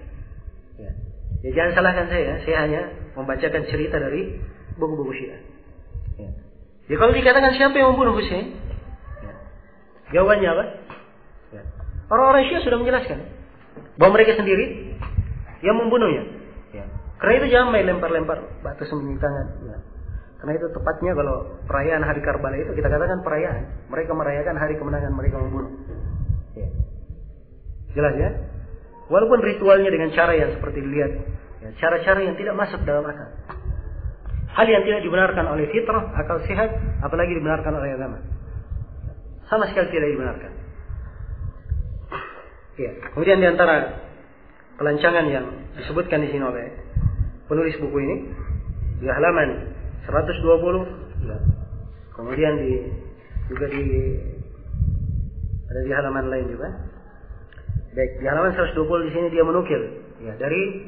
Ya. Ya, jangan salahkan saya hanya membacakan cerita dari buku-buku Syiah. Ya. Ya, kalau dikatakan siapa yang membunuh Husain? Ya. Jawabannya apa? Ya. Orang-orang Syiah sudah menjelaskan bahwa mereka sendiri yang membunuhnya. Ya. Karena itu jangan main lempar-lempar batu sembunyi tangan. Ya. Karena itu tepatnya kalau perayaan hari Karbala itu kita katakan perayaan. Mereka merayakan hari kemenangan mereka membunuh. Ya. Jelas ya? Walaupun ritualnya dengan cara yang seperti dilihat, ya, cara-cara yang tidak masuk dalam akal. Hal yang tidak dibenarkan oleh fitrah, akal sehat, apalagi dibenarkan oleh agama. Sama sekali tidak dibenarkan. Ya. Kemudian di antara pelancangan yang disebutkan di sini oleh penulis buku ini, di halaman 120, ya. Kemudian ada di halaman lain juga. Baik, di halaman 120 di sini dia menukil ya dari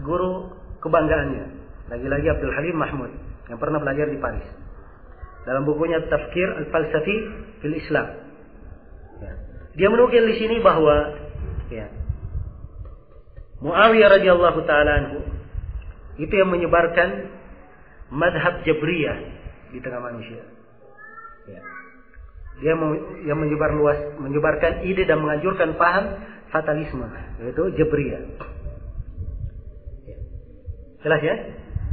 guru kebanggaannya, lagi-lagi Abdul Halim Mahmud yang pernah belajar di Paris. Dalam bukunya Tafkir Al-Falsafi fil Islam. Ya. Dia menukil di sini bahwa ya, Muawiyah radhiyallahu taala anhu itu yang menyebarkan madhab Jabriyah di tengah manusia. Ya. Dia yang menyebarkan ide dan menganjurkan paham fatalisme, yaitu Jabriyah. Ya. Jelas ya?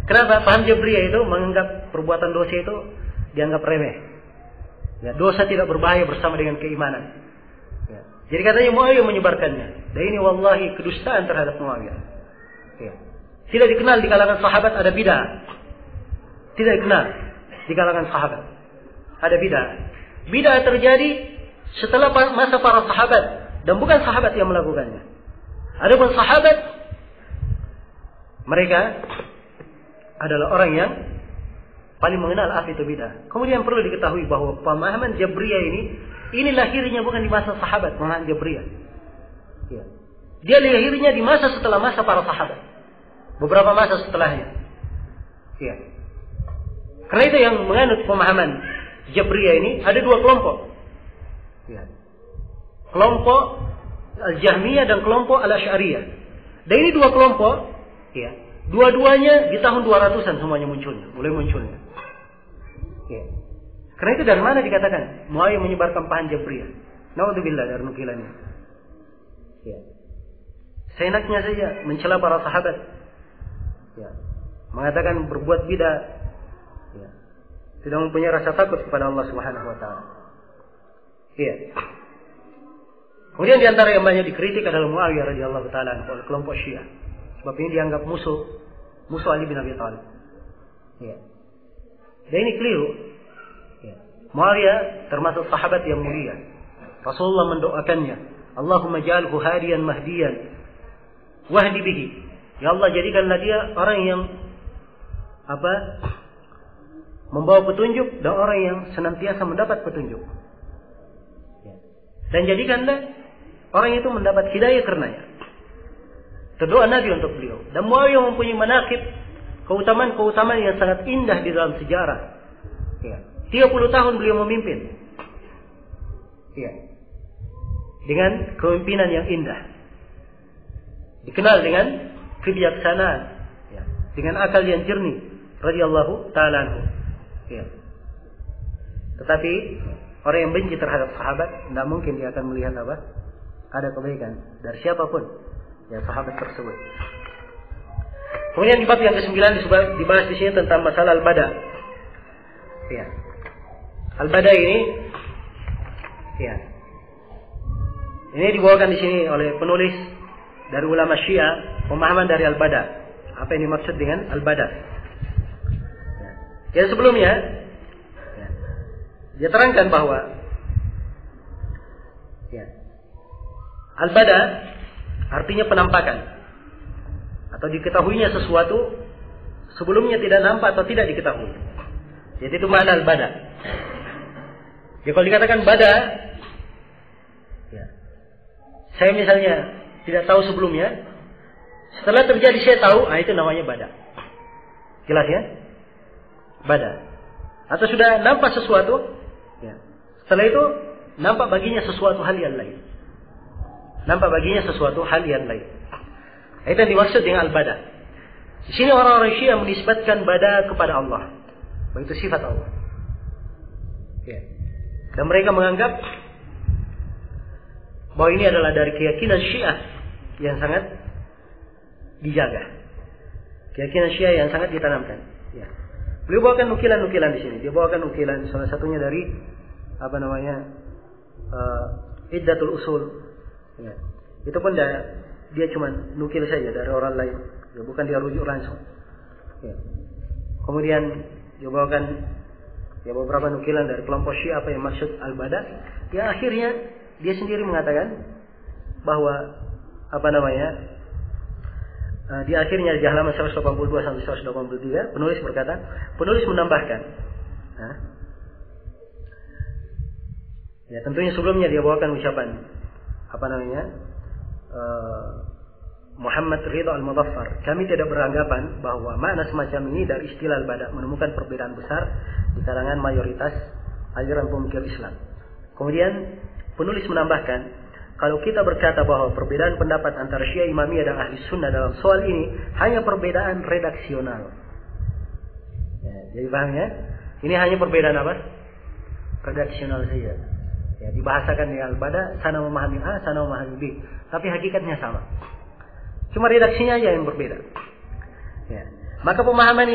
Kenapa paham Jabriyah itu menganggap perbuatan dosa itu dianggap remeh? Ya, dosa tidak berbahaya bersama dengan keimanan. Ya. Jadi katanya Muawiyah menyebarkannya. Dan ini wallahi kedustaan terhadap Muawiyah. Ya. Tidak dikenal di kalangan sahabat ada bid'ah. Tidak dikenal di kalangan sahabat ada bid'ah. Bid'ah terjadi setelah masa para sahabat dan bukan sahabat yang melakukannya. Adapun sahabat, mereka adalah orang yang paling mengenal apa itu bid'ah. Kemudian perlu diketahui bahwa pemahaman Jabriyah ini lahirnya bukan di masa sahabat, pemahaman Jabriyah. Ya. Dia lahirnya di masa setelah masa para sahabat. Beberapa masa setelahnya. Ya. Karena itu yang menganut pemahaman Jabriyah ini ada dua kelompok. Ya. Kelompok Al-Jahmiyah dan kelompok Al-Asy'ariyah. Dan ini dua kelompok, ya. Dua-duanya di tahun 200-an semuanya mulai munculnya. Ya. Karena itu dari mana dikatakan Muawiyah menyebarkan paham Jabriyah? Naudzubillah dari nukilannya. Ya. Seenaknya saja mencela para sahabat. Ya. Mengatakan berbuat bid'ah. Ya. Tidak mempunyai rasa takut kepada Allah Subhanahu wa taala. Iya. Kemudian di antara yang banyak dikritik adalah Muawiyah radhiyallahu taala oleh kelompok Syiah. Sebab ini dianggap musuh Ali bin Abi Thalib. Iya. Dan ini keliru. Ya. Muawiyah termasuk sahabat yang mulia. Rasulullah mendoakannya, Allahumma ja'alhu hadiyan mahdiyan wahdi bihi. Ya Allah, jadikanlah dia orang yang membawa petunjuk dan orang yang senantiasa mendapat petunjuk. Ya. Dan jadikanlah orang itu mendapat hidayah karenanya. Terdoa Nabi untuk beliau. Dan Muawiyah mempunyai manaqib, keutamaan-keutamaan yang sangat indah di dalam sejarah. Ya. 30 tahun beliau memimpin. Ya. Dengan kepemimpinan yang indah. Dikenal dengan kebijaksanaan. Ya. Dengan akal yang jernih. Radhiyallahu ta'ala anhu. Ya. Tetapi orang yang benci terhadap sahabat tidak mungkin dia akan melihat ada kebaikan dari siapapun ya sahabat tersebut. Kemudian di bab yang ke-9 dibahas di sini tentang masalah al-bada. Ya. Al-bada ini ya. Ini dibawakan di sini oleh penulis dari ulama Syiah pemahaman dari al-bada. Apa yang dimaksud dengan al-bada? Yang sebelumnya dia terangkan bahwa al-bada artinya penampakan atau diketahuinya sesuatu sebelumnya tidak nampak atau tidak diketahui. Jadi itu makna al-bada. Jadi kalau dikatakan bada, saya misalnya tidak tahu sebelumnya, setelah terjadi saya tahu, itu namanya bada. Jelas ya? Bada. Atau sudah nampak sesuatu, ya. Setelah itu nampak baginya sesuatu hal yang lain. Nampak baginya sesuatu hal yang lain. Itu yang dimaksud dengan al-bada. Di sini orang-orang Syiah menisbatkan bada kepada Allah. Itu sifat Allah. Ya. Dan mereka menganggap bahwa ini adalah dari keyakinan Syiah yang sangat dijaga. Keyakinan Syiah yang sangat ditanamkan. Ya. Beliau bawakan nukilan-nukilan di sini. Dia bawakan nukilan salah satunya dari Iddatul Usul. Ya. Itu pun dia cuma nukil saja dari orang lain. Ya, bukan dia rujuk langsung. Ya. Kemudian dia bawakan beberapa nukilan dari kelompok Syiah apa yang maksud al-bada. Ya akhirnya dia sendiri mengatakan bahwa di akhirnya di halaman 182 sampai 183 penulis menambahkan. Ya tentunya sebelumnya dia bawakan ucapan Muhammad Ridha Al-Mudaffar. Kami tidak beranggapan bahwa makna semacam ini dari istilah al-bada menemukan perbedaan besar di kalangan mayoritas aliran pemikir Islam. Kemudian penulis menambahkan, kalau kita berkata bahwa perbedaan pendapat antara Syiah Imamiyah dan Ahli Sunnah dalam soal ini hanya perbedaan redaksional. Ya, jadi paham ya? Ini hanya perbedaan apa? Redaksional saja. Ya, dibahasakan dengan al-bada, sana memahami A, sana memahami B. Tapi hakikatnya sama. Cuma redaksinya aja yang berbeda. Ya. Maka pemahaman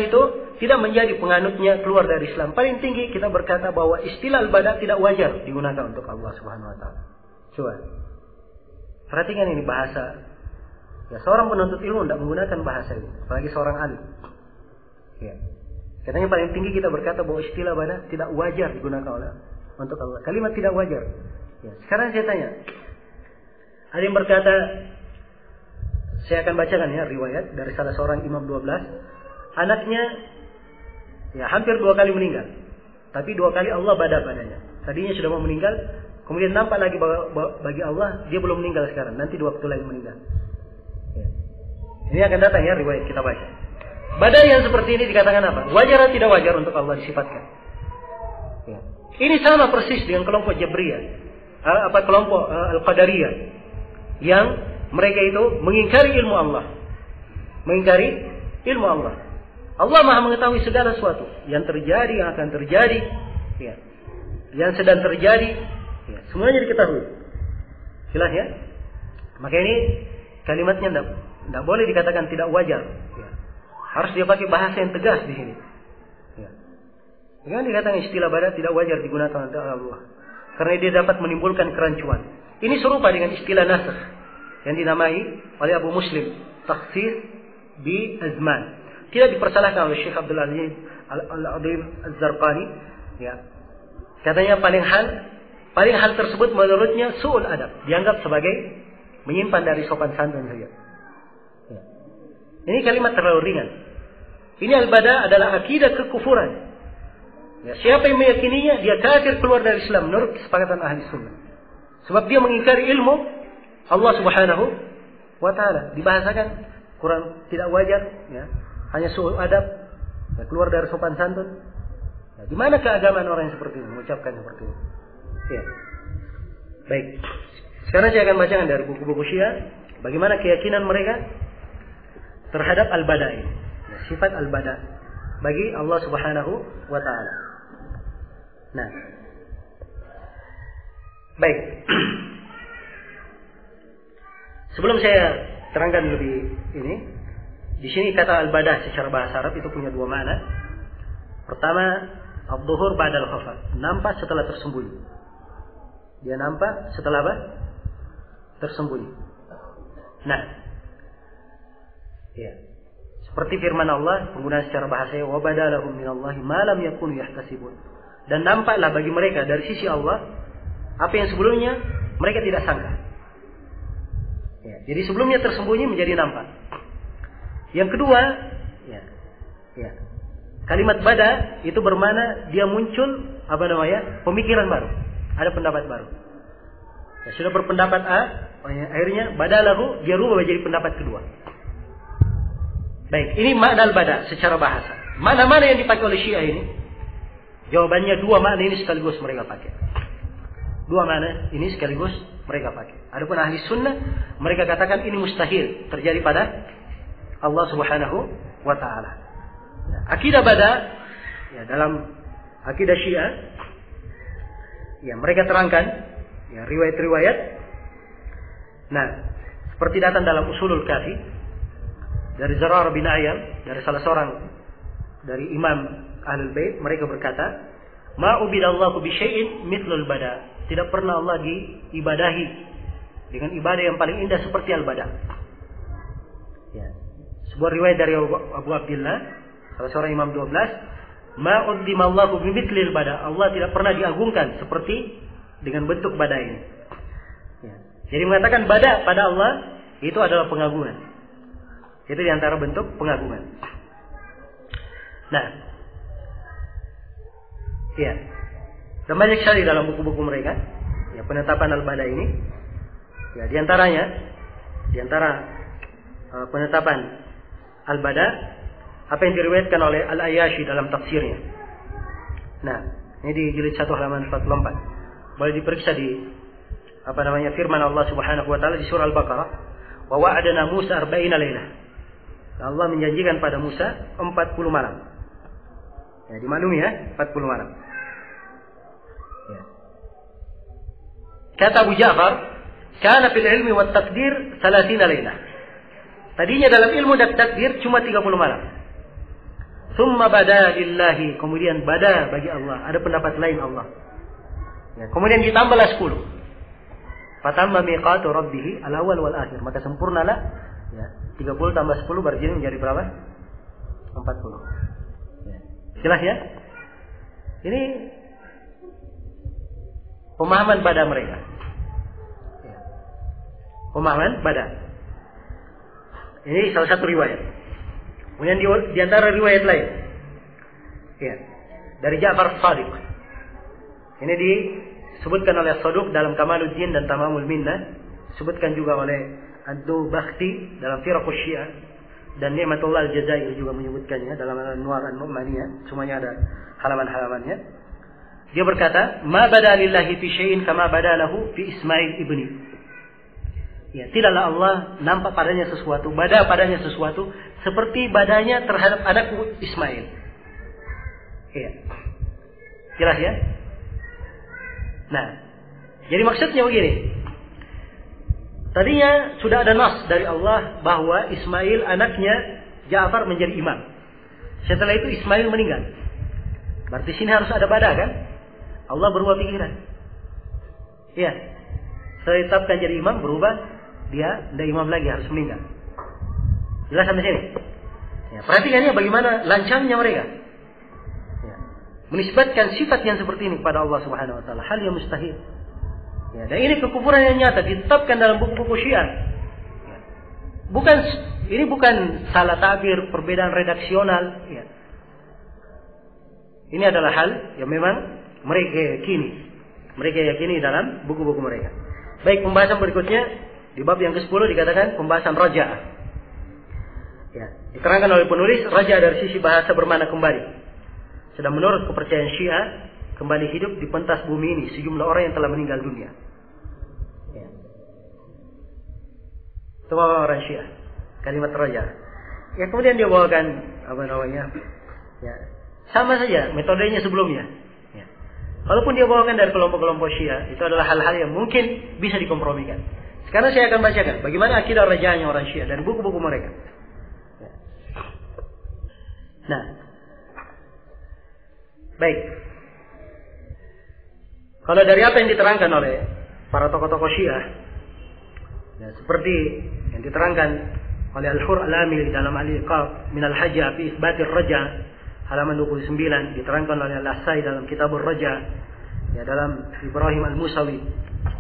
itu tidak menjadi penganutnya keluar dari Islam. Paling tinggi kita berkata bahwa istilah al-bada tidak wajar digunakan untuk Allah Subhanahu wa taala. Coba. Perhatikan ini bahasa. Ya, seorang penuntut ilmu tidak menggunakan bahasa ini, apalagi seorang alim. Ya. Katanya paling tinggi kita berkata bahwa istilah bada tidak wajar digunakan untuk Allah. Kalimat tidak wajar. Ya. Sekarang saya tanya. Ada yang berkata, saya akan bacakan ya riwayat dari salah seorang imam 12. Anaknya ya hampir 2 kali meninggal. Tapi 2 kali Allah bada padanya. Tadinya sudah mau meninggal, kemudian nampak lagi bagi Allah dia belum meninggal sekarang. Nanti 2 waktu lagi meninggal. Ya. Ini akan datang ya riwayat kita baca. Bada yang seperti ini dikatakan apa? Wajar atau tidak wajar untuk Allah disifatkan? Ya. Ini sama persis dengan kelompok Jabriyah, kelompok Al-Qadariyah, yang mereka itu mengingkari ilmu Allah. Mengingkari ilmu Allah. Allah Maha mengetahui segala sesuatu yang terjadi, yang akan terjadi, ya. Yang sedang terjadi, ya. Semuanya diketahui. Jelas ya? Maka ini kalimatnya tidak boleh dikatakan tidak wajar. Ya. Harus dia pakai bahasa yang tegas di sini. Ya. Jangan dikatakan istilah bada tidak wajar digunakan untuk Allah, karena dia dapat menimbulkan kerancuan. Ini serupa dengan istilah nasakh yang dinamai oleh Abu Muslim takhsis bi azman. Tidak dipersalahkan oleh Syekh Abdul Aziz Al-Adil Az-Zarqani. Ya. Katanya paling hal tersebut menurutnya su'ul adab, dianggap sebagai menyimpan dari sopan santun saja. Ya. Ini kalimat terlalu ringan. Ini al-bada adalah akidah kekufuran. Ya, siapa yang meyakininya dia kafir, keluar dari Islam menurut kesepakatan ahli sunnah. Sebab dia mengingkari ilmu Allah Subhanahu wa taala. Dibahasakan Quran tidak wajar, ya. Hanya su'ul adab, ya, keluar dari sopan santun. Ya, di mana keagamaan orang yang seperti ini mengucapkan seperti ini? Ya. Baik. Sekarang saya akan bacakan dari buku-buku Syiah bagaimana keyakinan mereka terhadap al-bada ini. Ya, sifat al-bada bagi Allah Subhanahu wa taala. Nah. Baik. Sebelum saya terangkan lebih ini, di sini kata al-bada secara bahasa Arab itu punya 2 makna. Pertama, ad-dhuhur ba'dal khafat, nampak setelah tersembunyi. Dia nampak setelah apa? Tersembunyi. Nah. Ya. Seperti firman Allah, penggunaan secara bahasa, wa badalahum minallahi ma lam yakunu yahtasibun. Dan nampaklah bagi mereka dari sisi Allah apa yang sebelumnya mereka tidak sangka. Ya, jadi sebelumnya tersembunyi menjadi nampak. Yang kedua, ya, kalimat bada itu bermakna dia muncul pemikiran baru, ada pendapat baru. Ya, sudah berpendapat A, akhirnya badalahu dia rubah menjadi pendapat kedua. Baik, ini makna al-bada secara bahasa. Mana-mana yang dipakai oleh Syiah ini? Jawabannya 2 makna ini sekaligus mereka pakai. 2 makna ini sekaligus mereka pakai. Adapun ahli sunnah, mereka katakan ini mustahil terjadi pada Allah Subhanahu wa taala. Akidah bada, ya, dalam akidah Syiah, ya, mereka terangkan, ya, riwayat-riwayat. Nah, seperti datang dalam Usulul Kafi dari Zarar bin Ayyam, dari salah seorang dari imam Ahlul Bait, mereka berkata, "Ma ubidallahu bi syai'in mithlul bada." Tidak pernah Allah diibadahi dengan ibadah yang paling indah seperti al-bada. Ya. Sebuah riwayat dari Abu Abdillah, salah seorang imam 12, "Ma uddimallahu bi mithlil bada." Allah tidak pernah diagungkan seperti dengan bentuk bada ini. Ya. Jadi mengatakan bada pada Allah itu adalah pengagungan. Itu di antara bentuk pengagungan. Nah, ya, dan banyak sekali dalam buku-buku mereka, ya, penetapan al-bada ini. Ya, di antara penetapan al-bada, apa yang diriwayatkan oleh Al-Ayyashi dalam tafsirnya. Nah, ini di jilid 1 halaman 44. Boleh diperiksa di firman Allah Subhanahu wa taala di surah Al-Baqarah, "Wa wa'adana Musa 40 lailah." Allah menjanjikan pada Musa 40 malam. Ya, dimaklumi ya, 40 malam. Ya. Kata Abu Ja'far, "Kana fil ilmi wat taqdir 30 lailah." Tadinya dalam ilmu dan takdir cuma 30 malam. Tsumma bada lillahi, kemudian bada bagi Allah. Ada pendapat lain Allah. Ya, kemudian ditambahlah 10. Fatamma miqatu rabbih al-awwal wal akhir. Maka sempurnalah, ya, 30 tambah 10 berarti menjadi berapa? 40. Ya. Jelas ya? Ini pemahaman pada mereka. Ya. Pemahaman pada. Ini salah satu riwayat. Kemudian di antara riwayat lain, ya, dari Ja'far Shadiq. Ini disebutkan oleh Saduq dalam Kamaluddin dan Tamamul Minnah. Disebutkan juga oleh Ad-Dubakhti dalam Firaqus Syiah. Dan Ni'matullah Al-Jazairi juga menyebutkannya dalam Al-Anwar An-Nu'maniyah. Semuanya ada halaman-halamannya. Dia berkata, "Ma bada lillahi fi syai'in kama bada lahu fi Ismail ibni." Ya, tidaklah Allah nampak padanya sesuatu, bada padanya sesuatu seperti badanya terhadap anakku Ismail. Ya. Jelas ya? Nah, jadi maksudnya begini. Tadinya sudah ada nas dari Allah bahwa Ismail anaknya Ja'far menjadi imam. Setelah itu Ismail meninggal. Berarti sini harus ada bada kan? Allah berubah pikiran. Ya. Setelah ditetapkan jadi imam, berubah. Dia tidak imam lagi, harus meninggal. Jelas sampai sini? Ya, perhatikannya bagaimana lancangnya mereka. Ya. Menisbatkan sifat yang seperti ini kepada Allah Subhanahu wa taala, hal yang mustahil. Ya, dan ini kekufuran yang nyata ditetapkan dalam buku-buku Syiah. Ya. Ini bukan salah tabir, perbedaan redaksional. Ya. Ini adalah hal yang memang mereka yakini. Mereka yakini dalam buku-buku mereka. Baik, pembahasan berikutnya di bab yang ke-10 dikatakan pembahasan raja. Ya, diterangkan oleh penulis, raja dari sisi bahasa bermakna kembali. Sedang menurut kepercayaan Syiah, kembali hidup di pentas bumi ini sejumlah orang yang telah meninggal dunia. Ya. Itu orang Syiah, kalimat raja. Ya, kemudian dia bawakan ya, sama saja metodenya sebelumnya. Ya. Walaupun dia bawakan dari kelompok-kelompok Syiah, itu adalah hal-hal yang mungkin bisa dikompromikan. Sekarang saya akan bacakan bagaimana akidah rajanya orang Syiah dan buku-buku mereka. Ya. Nah, baik. Kalau dari apa yang diterangkan oleh para tokoh-tokoh Syiah, ya, seperti yang diterangkan oleh Al-Hur Al-Amili dalam Al-Iqab min Al-Hajja fi Isbatir Raja halaman 29, diterangkan oleh Al-Asai dalam Kitabur Raja, ya, dalam Ibrahim Al-Musawi,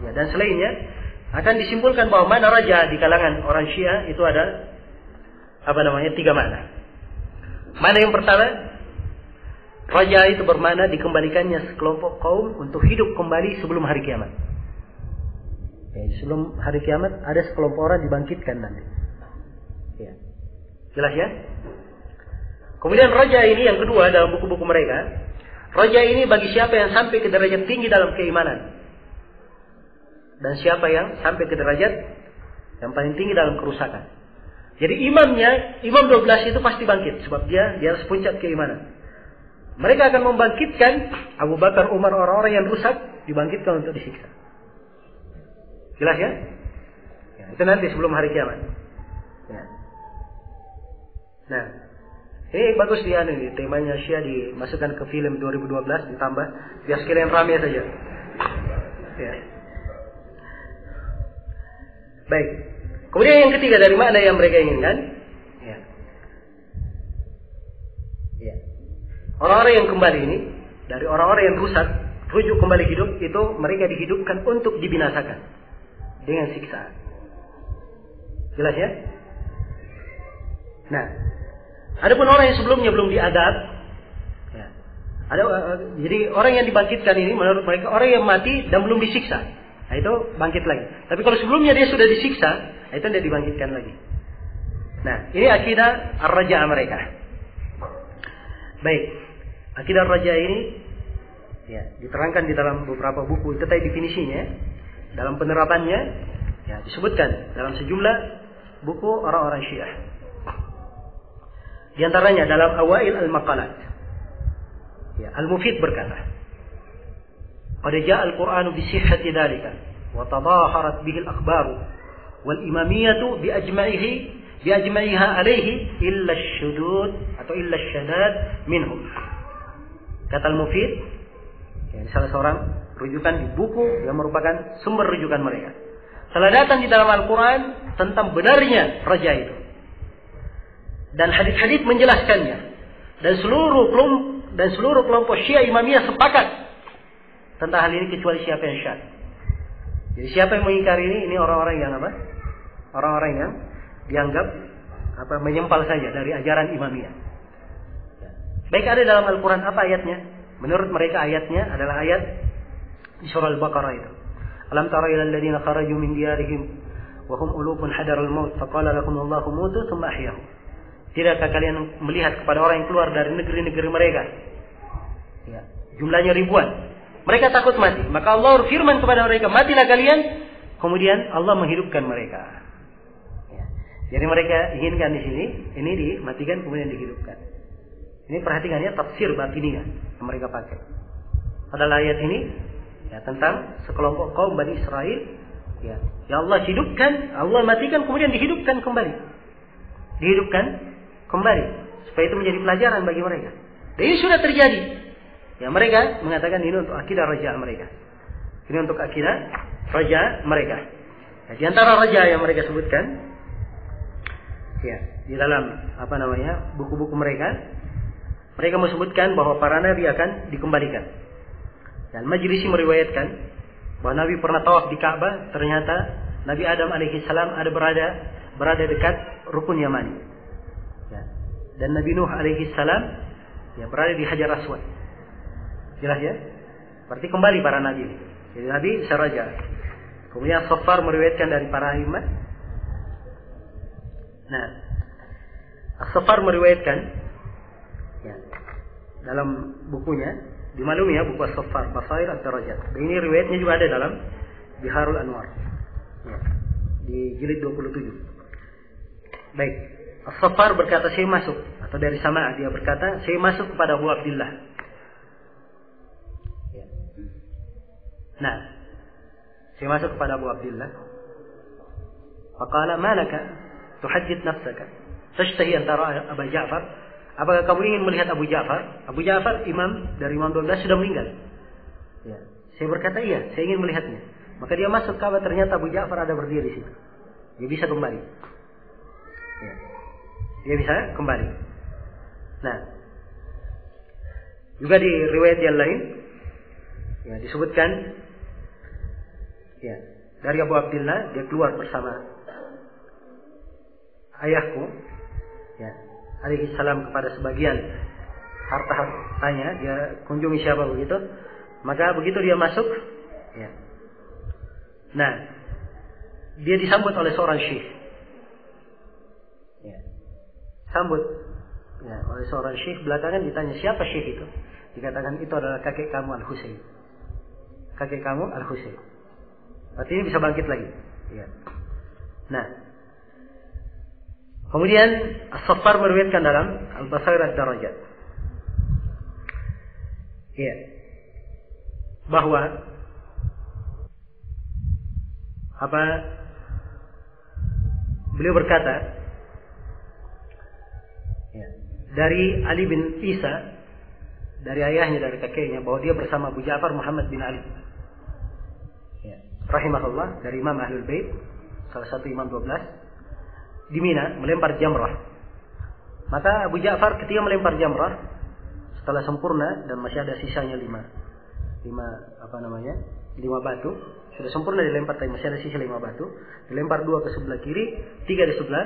ya, dan selainnya, akan disimpulkan bahwa mana raja di kalangan orang Syiah itu ada 3 makna. Mana yang pertama, raja itu bermakna dikembalikannya sekelompok kaum untuk hidup kembali sebelum hari kiamat. Ya, sebelum hari kiamat ada sekelompok orang dibangkitkan nanti. Ya. Jelas ya? Kemudian raja ini yang kedua dalam buku-buku mereka, raja ini bagi siapa yang sampai ke derajat tinggi dalam keimanan. dan siapa yang sampai ke derajat yang paling tinggi dalam kerusakan. Jadi imamnya, imam 12 itu pasti bangkit sebab dia di atas puncak keimanan. Mereka akan membangkitkan Abu Bakar, Umar, orang-orang yang rusak dibangkitkan untuk disiksa. Jelas ya? Ya, itu nanti sebelum hari kiamat. Ya. Nah, ini bagus dia nih, temanya Syiah dimasukkan ke film 2012 ditambah biar sekalian rame saja. Ya. Baik. Kemudian yang ketiga dari makna yang mereka inginkan, ya. Ya. Orang-orang yang kembali ini dari orang-orang yang rusak, rujuk kembali hidup itu mereka dihidupkan untuk dibinasakan dengan siksaan. Jelas ya? Nah, adapun orang yang sebelumnya belum diadab, ya. Jadi orang yang dibangkitkan ini menurut mereka orang yang mati dan belum disiksa. Nah, itu bangkit lagi. Tapi kalau sebelumnya dia sudah disiksa, itu tidak dibangkitkan lagi. Nah, ini akidah ar-raja' mereka. Baik, akidah ar-raja' ini ya, diterangkan di dalam beberapa buku. Itu tadi definisinya. Dalam penerapannya ya, disebutkan dalam sejumlah buku orang-orang Syiah. Di antaranya dalam Awail al-Maqalat. Ya, Al-Mufid berkata, "Qad jaa al-Qur'anu bi sihhati dzalika wa tadaharat bihi al-akhbar wal imamiyatu bi ajma'iha alayhi illa ash-shudud atau illa ash-shadad minhum." Kata Al-Mufid, ya, salah seorang rujukan di buku yang merupakan sumber rujukan mereka. Telah datang di dalam Al-Quran tentang benarnya raja itu. Dan hadis-hadis menjelaskannya. Dan seluruh kelompok Syiah Imamiyah sepakat tentang hal ini kecuali siapa yang syad. Jadi siapa yang mengingkari ini orang-orang yang apa? Orang-orang yang dianggap menyempal saja dari ajaran Imamiyah. Baik, ada dalam Al-Quran apa ayatnya? Menurut mereka ayatnya adalah ayat di surah Al-Baqarah itu. Alam tara ila alladziina kharaju min diyarihim wa hum ulufun hadarul maut faqala lahumullahu mutu tsumma ahyahum. Tidakkah kalian melihat kepada orang yang keluar dari negeri-negeri mereka? Ya, jumlahnya ribuan. Mereka takut mati. Maka Allah berfirman kepada mereka, matilah kalian. Kemudian Allah menghidupkan mereka. Ya. Jadi mereka inginkan di sini, ini dimatikan kemudian dihidupkan. Ini perhatikannya tafsir batiniah yang mereka pakai. Pada ayat ini ya, tentang sekelompok kaum Bani Israel, ya Allah hidupkan, Allah matikan kemudian dihidupkan kembali. Dihidupkan kembali supaya itu menjadi pelajaran bagi mereka. Dan ini sudah terjadi. Ya, mereka mengatakan ini untuk akidah raja mereka. Ini untuk akidah raja mereka. Ya, di antara raja yang mereka sebutkan, ya di dalam buku-buku mereka menyebutkan bahwa para nabi akan dikembalikan. Dan Majlisi meriwayatkan bahwa Nabi pernah tawaf di Ka'bah, ternyata Nabi Adam alaihissalam ada berada dekat Rukun Yamani. Ya. Dan Nabi Nuh alaihissalam ya berada di Hajar Aswad. Jelas ya? Berarti kembali para nabi. Jadi Nabi seraja. Kemudian Safar meriwayatkan dari para imam. Nah, Safar meriwayatkan ya, dalam bukunya, dimaklumi ya buku As-Saffar, Basair Ad-Darajat. Dan ini riwayatnya juga ada dalam Biharul Anwar. Ya, di jilid 27. Baik. As-Saffar berkata saya masuk, atau dari Sama' dia berkata saya masuk kepada Abu Abdillah. Ya. Nah, saya masuk kepada Abu Abdillah. Faqala ma laka tuhaddits nafsaka tashtahi an tara Abu Ja'far. Apakah kamu ingin melihat Abu Ja'far? Abu Ja'far imam dari Imam 12 sudah meninggal. Ya. Saya berkata iya, saya ingin melihatnya. Maka dia masuk Ka'bah, ternyata Abu Ja'far ada berdiri di situ. Dia bisa kembali. Ya. Dia bisa kembali. Nah, juga di riwayat yang lain, ya disebutkan, ya dari Abu Abdillah dia keluar bersama ayahku, ya. Alaihissalam kepada sebagian harta-hartanya, dia kunjungi siapa begitu, maka begitu dia masuk, ya. Nah, dia disambut oleh seorang syekh, ya. Sambut, ya, oleh seorang syekh. Belakangan ditanya siapa syekh itu, dikatakan itu adalah kakek kamu Al-Husain, kakek kamu Al-Husain. Artinya bisa bangkit lagi. Ya. Nah, kemudian As-Saffar meriwayatkan dalam Al-Basair Ad-Darajat. Ya. Bahwa beliau berkata ya, dari Ali bin Isa, dari ayahnya, dari kakeknya, bahwa dia bersama Abu Ja'far Muhammad bin Ali ya, rahimahullah, dari Imam Ahlul Bait, salah satu imam 12, di Mina melempar jamrah. Maka Abu Ja'far ketika melempar jamrah, setelah sempurna dan masih ada sisanya 5 batu, sudah sempurna dilempar tapi masih ada sisa 5 batu, dilempar 2 ke sebelah kiri, 3 di sebelah,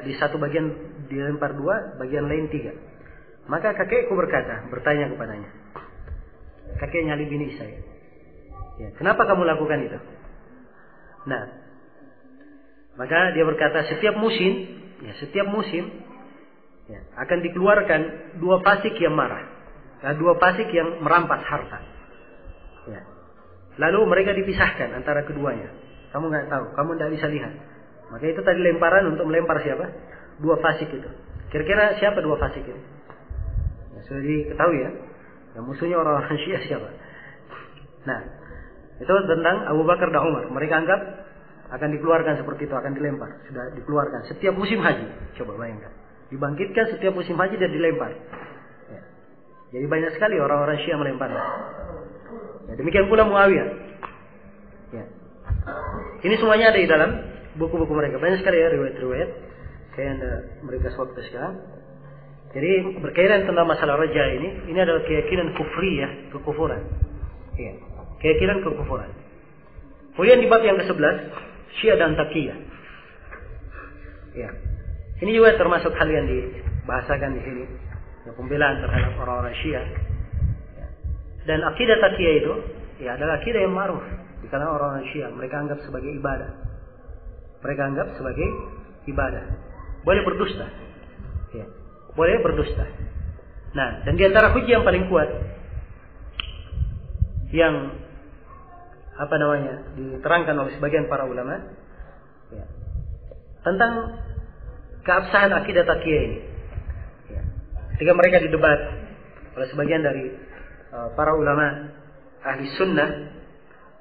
di satu bagian dilempar 2, bagian lain 3. Maka kakekku bertanya kepadanya, kakeknya Ali bin Isa, ya, kenapa kamu lakukan itu? Nah, maka dia berkata, setiap musim ya, akan dikeluarkan 2 fasik yang marah, 2 fasik yang merampas harta. Ya. Lalu mereka dipisahkan antara keduanya. Kamu nggak tahu, kamu tidak bisa lihat. Maka itu tadi lemparan untuk melempar siapa? 2 fasik itu. Kira-kira siapa 2 fasik ini? Ya, sudah diketahui ya. Yang musuhnya orang-orang Syiah siapa? Nah, itu tentang Abu Bakar dan Umar. Mereka anggap akan dikeluarkan seperti itu, akan dilempar. Sudah dikeluarkan setiap musim haji. Coba bayangkan. Dibangkitkan setiap musim haji dan dilempar. Ya. Jadi banyak sekali orang-orang Syiah melempar. Ya, demikian pula Muawiyah. Ya. Ini semuanya ada di dalam buku-buku mereka. Banyak sekali ya riwayat-riwayat. Kayak mereka waktu sekarang. Jadi berkaitan tentang masalah raja ini adalah keyakinan kufriyah, kekufuran. Ya. Keyakinan kekufuran. Kemudian di bab yang ke-11, Syiah dan Taqiyah. Ya. Ini juga termasuk hal yang dibahasakan di sini. Ya, pembelaan terhadap orang-orang Syiah. Ya. Dan akidah Taqiyah itu ya adalah akidah yang ma'ruf di kalangan orang-orang Syiah. Mereka anggap sebagai ibadah. Boleh berdusta. Ya. Boleh berdusta. Nah, dan di antara hujjah yang paling kuat yang diterangkan oleh sebagian para ulama ya, tentang keabsahan akidah Taqiyah ini. Ya. Ketika mereka didebat oleh sebagian dari para ulama ahli sunnah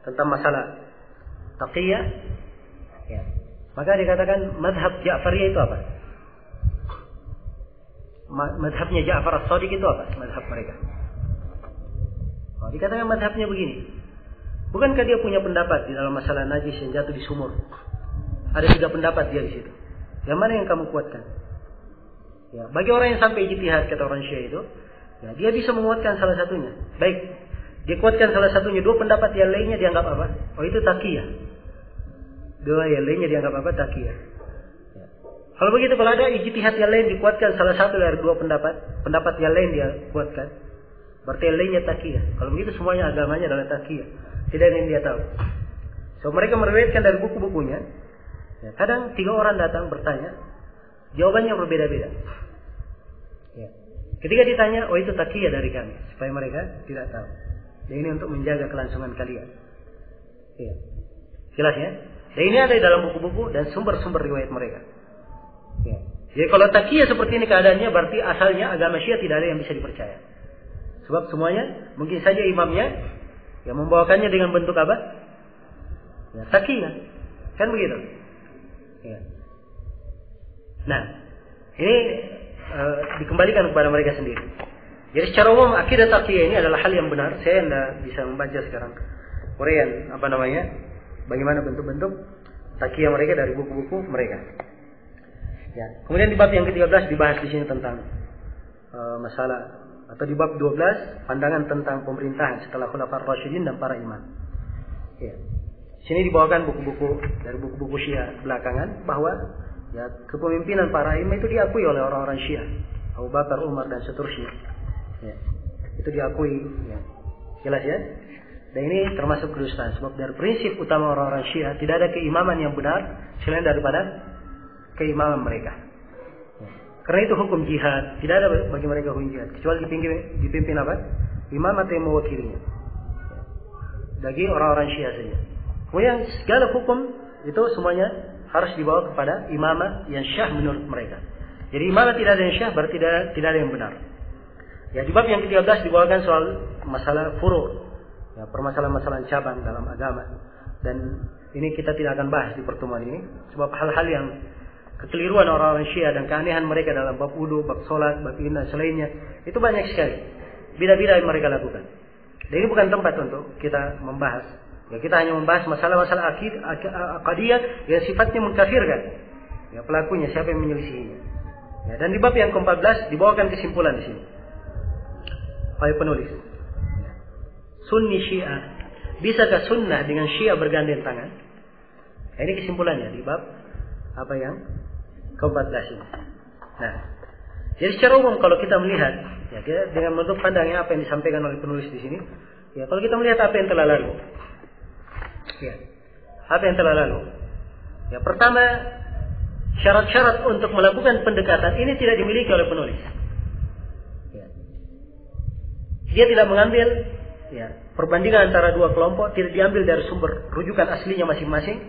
tentang masalah Taqiyah, ya, maka dikatakan madhab Ja'fariyah itu apa? Madhabnya Ja'far as-Shadiq itu apa? Madhab mereka. Dikatakan madhabnya begini. Bukankah dia punya pendapat di dalam masalah najis yang jatuh di sumur? Ada 3 pendapat dia di situ. Yang mana yang kamu kuatkan? Ya, bagi orang yang sampai ijtihad, kata orang Syiah itu, ya, dia bisa menguatkan salah satunya. Baik, dia kuatkan salah satunya, 2 pendapat yang lainnya dianggap apa? Oh, itu Taqiyah. 2 yang lainnya dianggap apa? Taqiyah. Ya. Kalau begitu, kalau ada ijtihad yang lain dikuatkan salah satu dari 2 pendapat yang lain dia kuatkan, berarti yang lainnya Taqiyah. Kalau begitu semuanya agamanya adalah Taqiyah. Tidak ada yang dia tahu. So mereka meriwayatkan dari buku-bukunya. Ya, kadang 3 orang datang bertanya, jawabannya berbeda-beda. Ya. Ketika ditanya, oh itu Taqiyah dari kami, supaya mereka tidak tahu. Dan ini untuk menjaga kelangsungan kalian. Ya. Jelas ya? Dan ini ada di dalam buku-buku dan sumber-sumber riwayat mereka. Ya. Jadi kalau Taqiyah seperti ini keadaannya, berarti asalnya agama Syiah tidak ada yang bisa dipercaya. Sebab semuanya, mungkin saja imamnya yang membawakannya dengan bentuk apa? Ya, Taqiyah. Kan begitu? Ya. Nah, ini dikembalikan kepada mereka sendiri. Jadi secara umum akidah Taqiyah ini adalah hal yang benar. Saya tidak bisa membaca sekarang Korean bagaimana bentuk-bentuk Taqiyah mereka dari buku-buku mereka. Ya. Kemudian di bab yang ke-13 dibahas di sini tentang masalah, atau di bab 12 pandangan tentang pemerintahan setelah Khulafaur Rasyidin dan para imam. Ya. Sini dibawakan buku-buku dari buku-buku Syiah belakangan bahwa ya kepemimpinan para imam itu diakui oleh orang-orang Syiah, Abu Bakar, Umar dan seterusnya. Ya. Itu diakui. Ya. Jelas ya? Dan ini termasuk kedustaan. Sebab dari prinsip utama orang-orang Syiah tidak ada keimaman yang benar selain daripada keimaman mereka. Karena itu hukum jihad tidak ada bagi mereka hukum jihad kecuali dipimpin apa? Imam atau yang mewakilinya. Bagi orang-orang Syiah saja. Kemudian segala hukum itu semuanya harus dibawa kepada imamah yang syah menurut mereka. Jadi imamah tidak ada yang syah berarti tidak ada yang benar. Ya, di bab yang ke-13 dibawakan soal masalah furu', ya, permasalahan-masalahan cabang dalam agama. Dan ini kita tidak akan bahas di pertemuan ini, sebab hal-hal yang kekeliruan orang-orang Syiah dan keanehan mereka dalam bab wudu, bab salat, bab ini dan selainnya itu banyak sekali. Bida-bida yang mereka lakukan. Dan ini bukan tempat untuk kita membahas. Ya, kita hanya membahas masalah-masalah aqidiyah yang sifatnya mengkafirkan. Ya, pelakunya siapa yang menyelisihinya. Ya, dan di bab yang ke-14 dibawakan kesimpulan di sini oleh penulis. Sunni Syiah, bisakah sunnah dengan Syiah bergandeng tangan? Nah, ini kesimpulannya di bab apa yang ke-14 ini. Nah, jadi secara umum kalau kita melihat, ya, dengan menurut pandangnya apa yang disampaikan oleh penulis di sini, ya, kalau kita melihat apa yang telah lalu, ya, apa yang telah lalu, ya, pertama syarat-syarat untuk melakukan pendekatan ini tidak dimiliki oleh penulis. Ya. Dia tidak mengambil, ya, perbandingan antara dua kelompok, tidak diambil dari sumber rujukan aslinya masing-masing.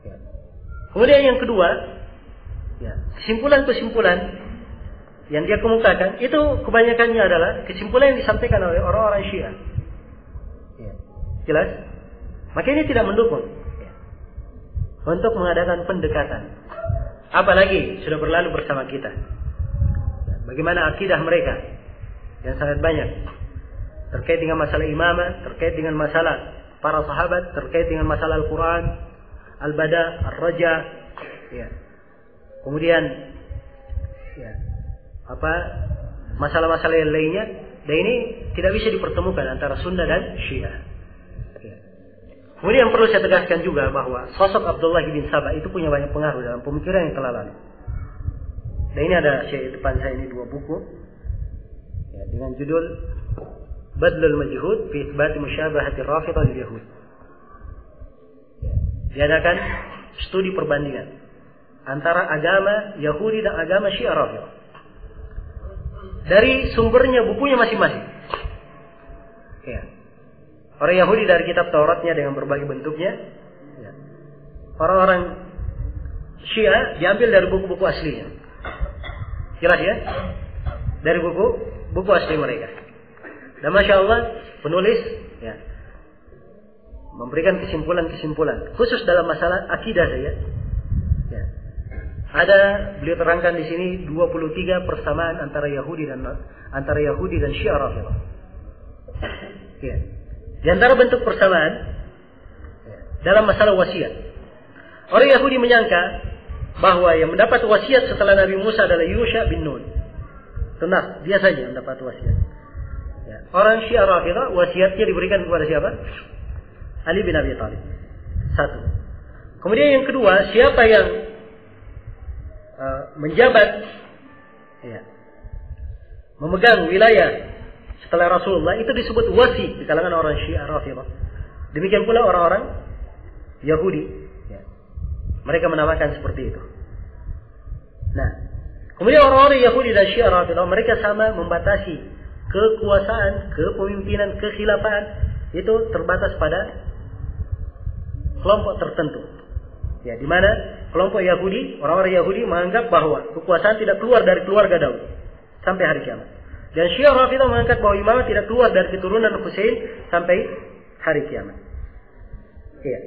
Ya. Kemudian yang kedua, ya, kesimpulan-kesimpulan yang dia kemukakan itu kebanyakannya adalah kesimpulan yang disampaikan oleh orang-orang Syiah. Ya. Jelas? Maka ini tidak mendukung, ya, untuk mengadakan pendekatan. Apalagi sudah berlalu bersama kita. Ya, bagaimana akidah mereka yang sangat banyak terkait dengan masalah imamah, terkait dengan masalah para sahabat, terkait dengan masalah Al-Quran, Al-Bada, Ar-Raja, ya. Kemudian, ya, masalah-masalah yang lainnya. Dan ini tidak bisa dipertemukan antara Sunnah dan Syiah. Ya. Kemudian perlu saya tegaskan juga bahwa sosok Abdullah bin Sabah itu punya banyak pengaruh dalam pemikiran yang telah lalu. Dan ini ada di depan saya ini dua buku, ya, dengan judul Badlul Majhud fi Itsbat Musyabahati Rafidhah lil Yahud. Ya. Diadakan studi perbandingan antara agama Yahudi dan agama Syiah Rafidhah. Dari sumbernya bukunya masing-masing. Ya. Orang Yahudi dari kitab Tauratnya dengan berbagai bentuknya. Ya. Orang-orang Syiah diambil dari buku-buku aslinya. Jelas ya? Dari buku asli mereka. Dan Masya Allah penulis, ya, memberikan kesimpulan-kesimpulan khusus dalam masalah akidah saja. Ya. Ada beliau terangkan di sini 23 persamaan antara Yahudi dan Syiah Rafidhah. Ya. Di antara bentuk persamaan, ya, dalam masalah wasiat. Orang Yahudi menyangka bahwa yang mendapat wasiat setelah Nabi Musa adalah Yusha bin Nun. Tenang, dia saja yang mendapat wasiat. Ya. Orang Syiah Rafidhah wasiatnya diberikan kepada siapa? Ali bin Abi Thalib. Satu. Kemudian yang kedua, siapa yang menjabat, ya, memegang wilayah setelah Rasulullah itu disebut wasi di kalangan orang Syiah Rafidhah. Demikian pula orang-orang Yahudi, ya, mereka menamakan seperti itu. Nah, kemudian orang-orang Yahudi dan Syiah Rafidhah mereka sama membatasi kekuasaan, kepemimpinan, kekhilafan itu terbatas pada kelompok tertentu. Ya, di mana kelompok Yahudi, orang-orang Yahudi menganggap bahwa kekuasaan tidak keluar dari keluarga Daud sampai hari kiamat. Dan Syiah Rafidhah mengangkat bahwa imamah tidak keluar dari keturunan Husain sampai hari kiamat. Iya.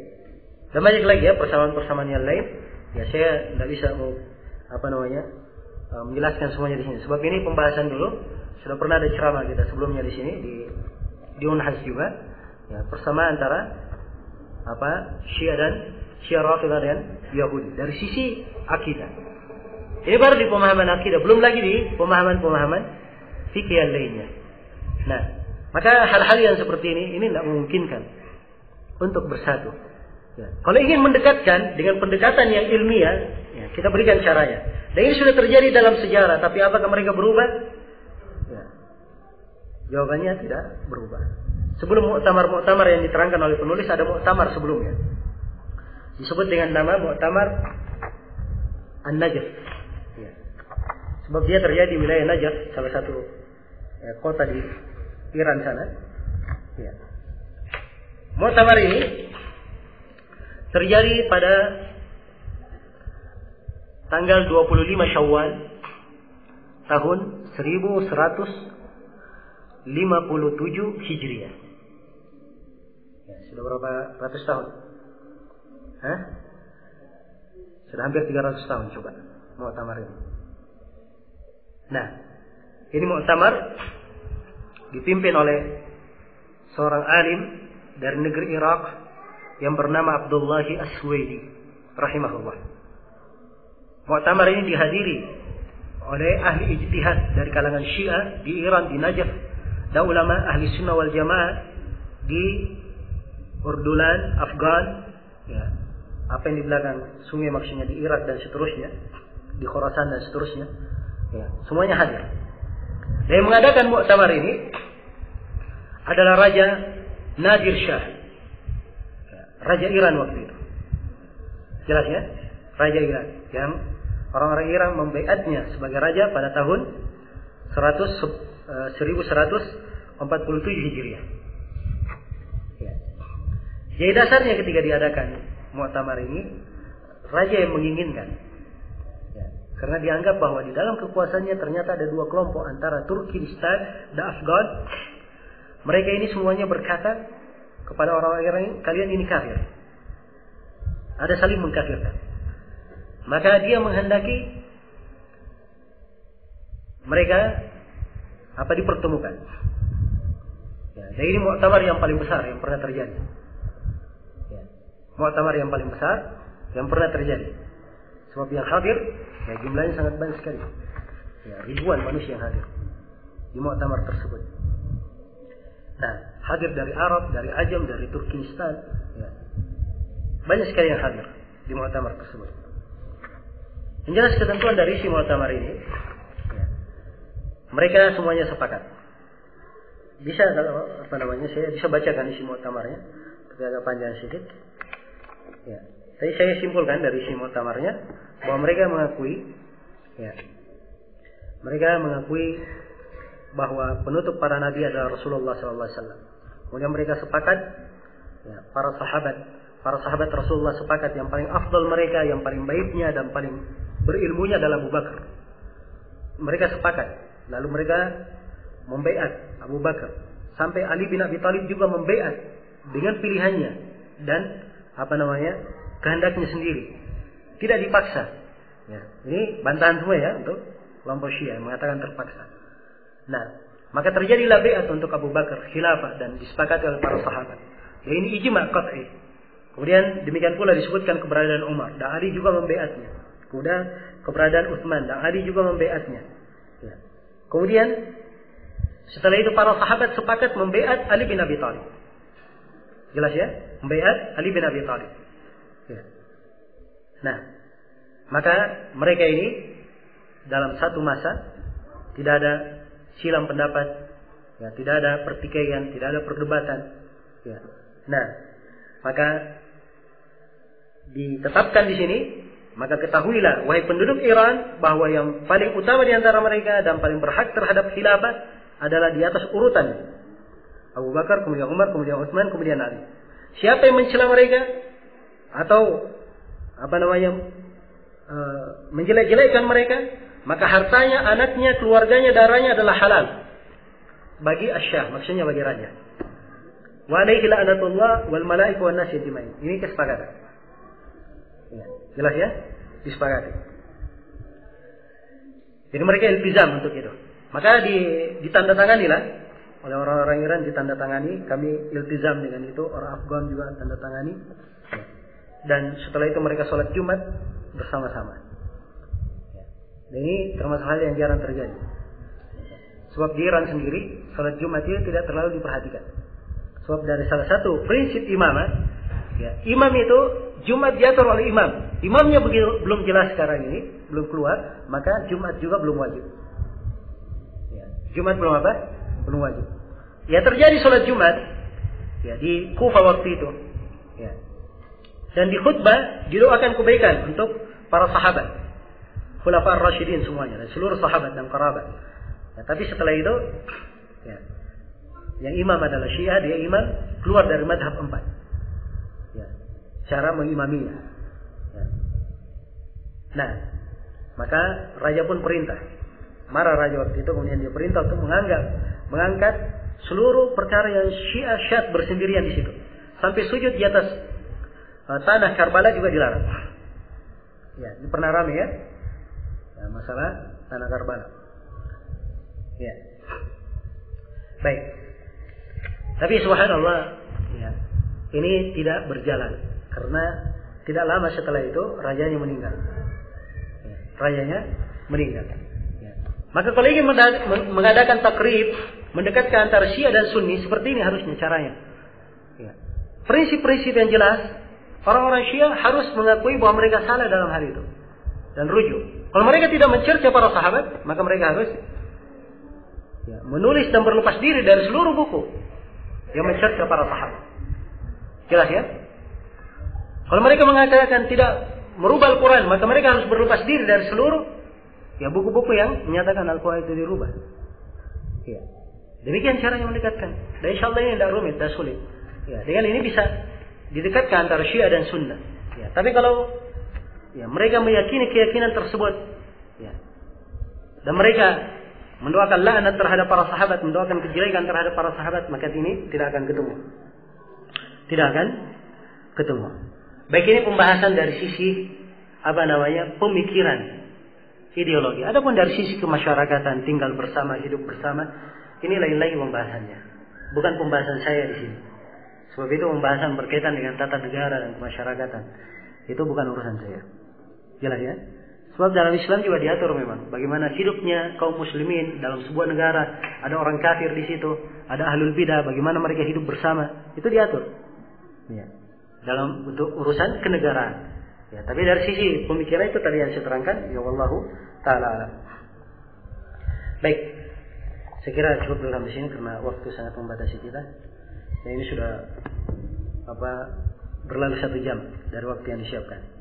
Dan banyak lagi ya persamaan-persamaan yang lain. Ya, saya tidak bisa menjelaskan semuanya di sini. Sebab ini pembahasan dulu. Sudah pernah ada ceramah kita sebelumnya di sini di Unhas juga. Ya, persamaan antara Syiah Rafidhah dan Yahudi dari sisi akidah. Ini baru di pemahaman akidah, belum lagi di pemahaman fikih yang lainnya. Nah, maka hal-hal yang seperti ini tidak memungkinkan untuk bersatu. Ya. Kalau ingin mendekatkan dengan pendekatan yang ilmiah, ya, kita berikan caranya. Dan ini sudah terjadi dalam sejarah, tapi apakah mereka berubah? Ya. Jawabannya tidak berubah. Sebelum muktamar yang diterangkan oleh penulis ada muktamar sebelumnya. Disebut dengan nama Muktamar An-Najaf. Ya. Sebab dia terjadi di wilayah Najaf, salah satu kota di Iran sana. Ya. Muktamar ini terjadi pada tanggal 25 Syawal tahun 1157 Hijriah. Ya, sudah berapa ratus tahun? Sudah hampir 300 tahun coba muktamar ini. Nah, ini muktamar dipimpin oleh seorang alim dari negeri Irak yang bernama Abdullah As-Suwaidi rahimahullah. Muktamar ini dihadiri oleh ahli ijtihad dari kalangan Syiah di Iran, di Najaf, dan ulama ahli sunnah wal jamaah di Urdulan, Afgan, ya, apa yang di belakang sungai maksudnya di Irak dan seterusnya, di Khorasan dan seterusnya, ya, semuanya hadir. Dan yang mengadakan muktamar ini adalah Raja Nadir Shah, ya, Raja Iran waktu itu. Jelas ya, Raja Iran yang orang-orang Iran membaiatnya sebagai raja pada tahun 1147 Hijriah. Ya. Jadi dasarnya ketika diadakan muktamar ini, raja yang menginginkan, ya, karena dianggap bahwa di dalam kekuasaannya ternyata ada dua kelompok antara Turkmenistan dan Afgan. Mereka ini semuanya berkata kepada orang-orang Iran, kalian ini kafir. Ada saling mengkafirkan. Maka dia menghendaki mereka dipertemukan. Ya, dan ini muktamar yang paling besar yang pernah terjadi. Ya, muktamar yang paling besar yang pernah terjadi. Sebab yang hadir, ya, jumlahnya sangat banyak sekali. Ya, ribuan manusia yang hadir di muktamar tersebut. Nah, hadir dari Arab, dari Ajam, dari Turkmenistan, ya, banyak sekali yang hadir di muktamar tersebut. Yang jelas ketentuan dari isi muktamar ini, ya, mereka semuanya sepakat. Bisa saya bisa bacakan isi muktamarnya, tapi agak panjang sedikit. Ya, tapi saya simpulkan dari isi muktamarnya bahwa mereka mengakui, ya, bahwa penutup para nabi adalah Rasulullah SAW. Kemudian mereka sepakat, ya, para sahabat Rasulullah sepakat yang paling afdal mereka, yang paling baiknya dan paling berilmunya adalah Abu Bakar. Mereka sepakat. Lalu mereka membaiat Abu Bakar. Sampai Ali bin Abi Thalib juga membaiat dengan pilihannya dan kehendaknya sendiri. Tidak dipaksa. Ya, ini bantahan semua ya untuk kelompok Syiah yang mengatakan terpaksa. Nah, maka terjadilah baiat untuk Abu Bakar khilafah dan disepakati oleh para sahabat. Ya, ini ijma' qat'i. Kemudian demikian pula disebutkan keberadaan Umar dan Ali juga membaiatnya. Kemudian keberadaan Utsman dan Ali juga membaiatnya. Ya. Kemudian setelah itu para sahabat sepakat membaiat Ali bin Abi Thalib. Jelas ya? Membaiat Ali bin Abi Thalib. Ya. Nah, maka mereka ini dalam satu masa tidak ada silang pendapat, ya, tidak ada pertikaian, tidak ada perdebatan. Ya. Nah, maka ditetapkan di sini, maka ketahuilah wahai penduduk Iran bahwa yang paling utama di antara mereka dan paling berhak terhadap khilafah adalah di atas urutan Abu Bakar, kemudian Umar, kemudian Utsman, kemudian Ali. Siapa yang mencela mereka atau menjelek-jelekkan mereka, maka hartanya, anaknya, keluarganya, darahnya adalah halal bagi asyah, maksudnya bagi raja. Wa alaihi la'natullah wal malaikatu wan nas ajma'in. Ini kesepakatan. Ya, jelas ya? Disepakati. Jadi mereka iltizam untuk itu. Maka ditandatanganilah oleh orang-orang Iran, ditandatangani, kami iltizam dengan itu, orang Afgan juga tandatangani. Dan setelah itu mereka sholat Jumat bersama-sama. Dan ini termasuk hal yang jarang terjadi. Sebab di Iran sendiri sholat Jumat itu tidak terlalu diperhatikan. Sebab dari salah satu prinsip imamah, ya, imam itu Jumat diatur oleh imam. Imamnya belum jelas sekarang ini, belum keluar, maka Jumat juga belum wajib. Ya, Jumat belum apa? Belum wajib. Ya, terjadi sholat Jumat, ya, di Kufah waktu itu. Ya. Dan di khutbah didoakan kebaikan untuk para sahabat, khulafa ar-rasyidin semuanya, dan seluruh sahabat dan kerabat. Ya, tapi setelah itu, ya, yang imam adalah Syiah, dia imam keluar dari madhab 4. Ya. cara mengimaminya. Ya. Nah, maka raja pun perintah. Marah raja waktu itu, kemudian dia perintah untuk mengangkat seluruh perkara yang Syiah syad bersendirian di situ. Sampai sujud di atas tanah Karbala juga dilarang. Ya, ini pernah ramai ya. Nah, masalah tanah Karbala. Ya. Baik. Tapi subhanallah, ya, ini tidak berjalan karena tidak lama setelah itu rajanya meninggal. Ya, rajanya meninggal. Ya. Maka kalau ingin mengadakan takrib, mendekatkan antara Syiah dan Sunni, seperti ini harusnya caranya. Ya. Prinsip-prinsip yang jelas, orang-orang Syiah harus mengakui bahwa mereka salah dalam hal itu dan rujuk. Kalau mereka tidak mencerca para sahabat, maka mereka harus menulis dan berlepas diri dari seluruh buku yang mencerca para sahabat. Jelas ya? Kalau mereka mengatakan tidak merubah Al-Quran, maka mereka harus berlepas diri dari seluruh buku-buku yang menyatakan Al-Quran itu dirubah. Ya. Demikian caranya mendekatkan. Dan insya Allah ini tidak rumit, tidak sulit. Ya, dengan ini bisa didekatkan antara Syiah dan Sunnah. Ya, tapi kalau mereka meyakini keyakinan tersebut, dan mereka mendoakan laknat terhadap para sahabat, mendoakan kejelekan terhadap para sahabat, maka ini tidak akan ketemu. Tidak akan ketemu. Baik, ini pembahasan dari sisi pemikiran ideologi. Adapun dari sisi kemasyarakatan, tinggal bersama, hidup bersama, ini lain-lain pembahasannya. Bukan pembahasan saya di sini. Sebab itu pembahasan berkaitan dengan tata negara dan kemasyarakatan. Itu bukan urusan saya. Jelas ya? Sebab dalam Islam juga diatur memang bagaimana hidupnya kaum muslimin dalam sebuah negara. Ada orang kafir di situ, ada ahlul bidah, bagaimana mereka hidup bersama. Itu diatur. Ya. Dalam untuk urusan kenegaraan. Ya, tapi dari sisi pemikiran itu tadi yang saya terangkan, ya wallahu taala alam. Baik. Saya kira cukup dalam di sini karena waktu sangat membatasi kita. Dan ini sudah berlalu 1 jam dari waktu yang disiapkan.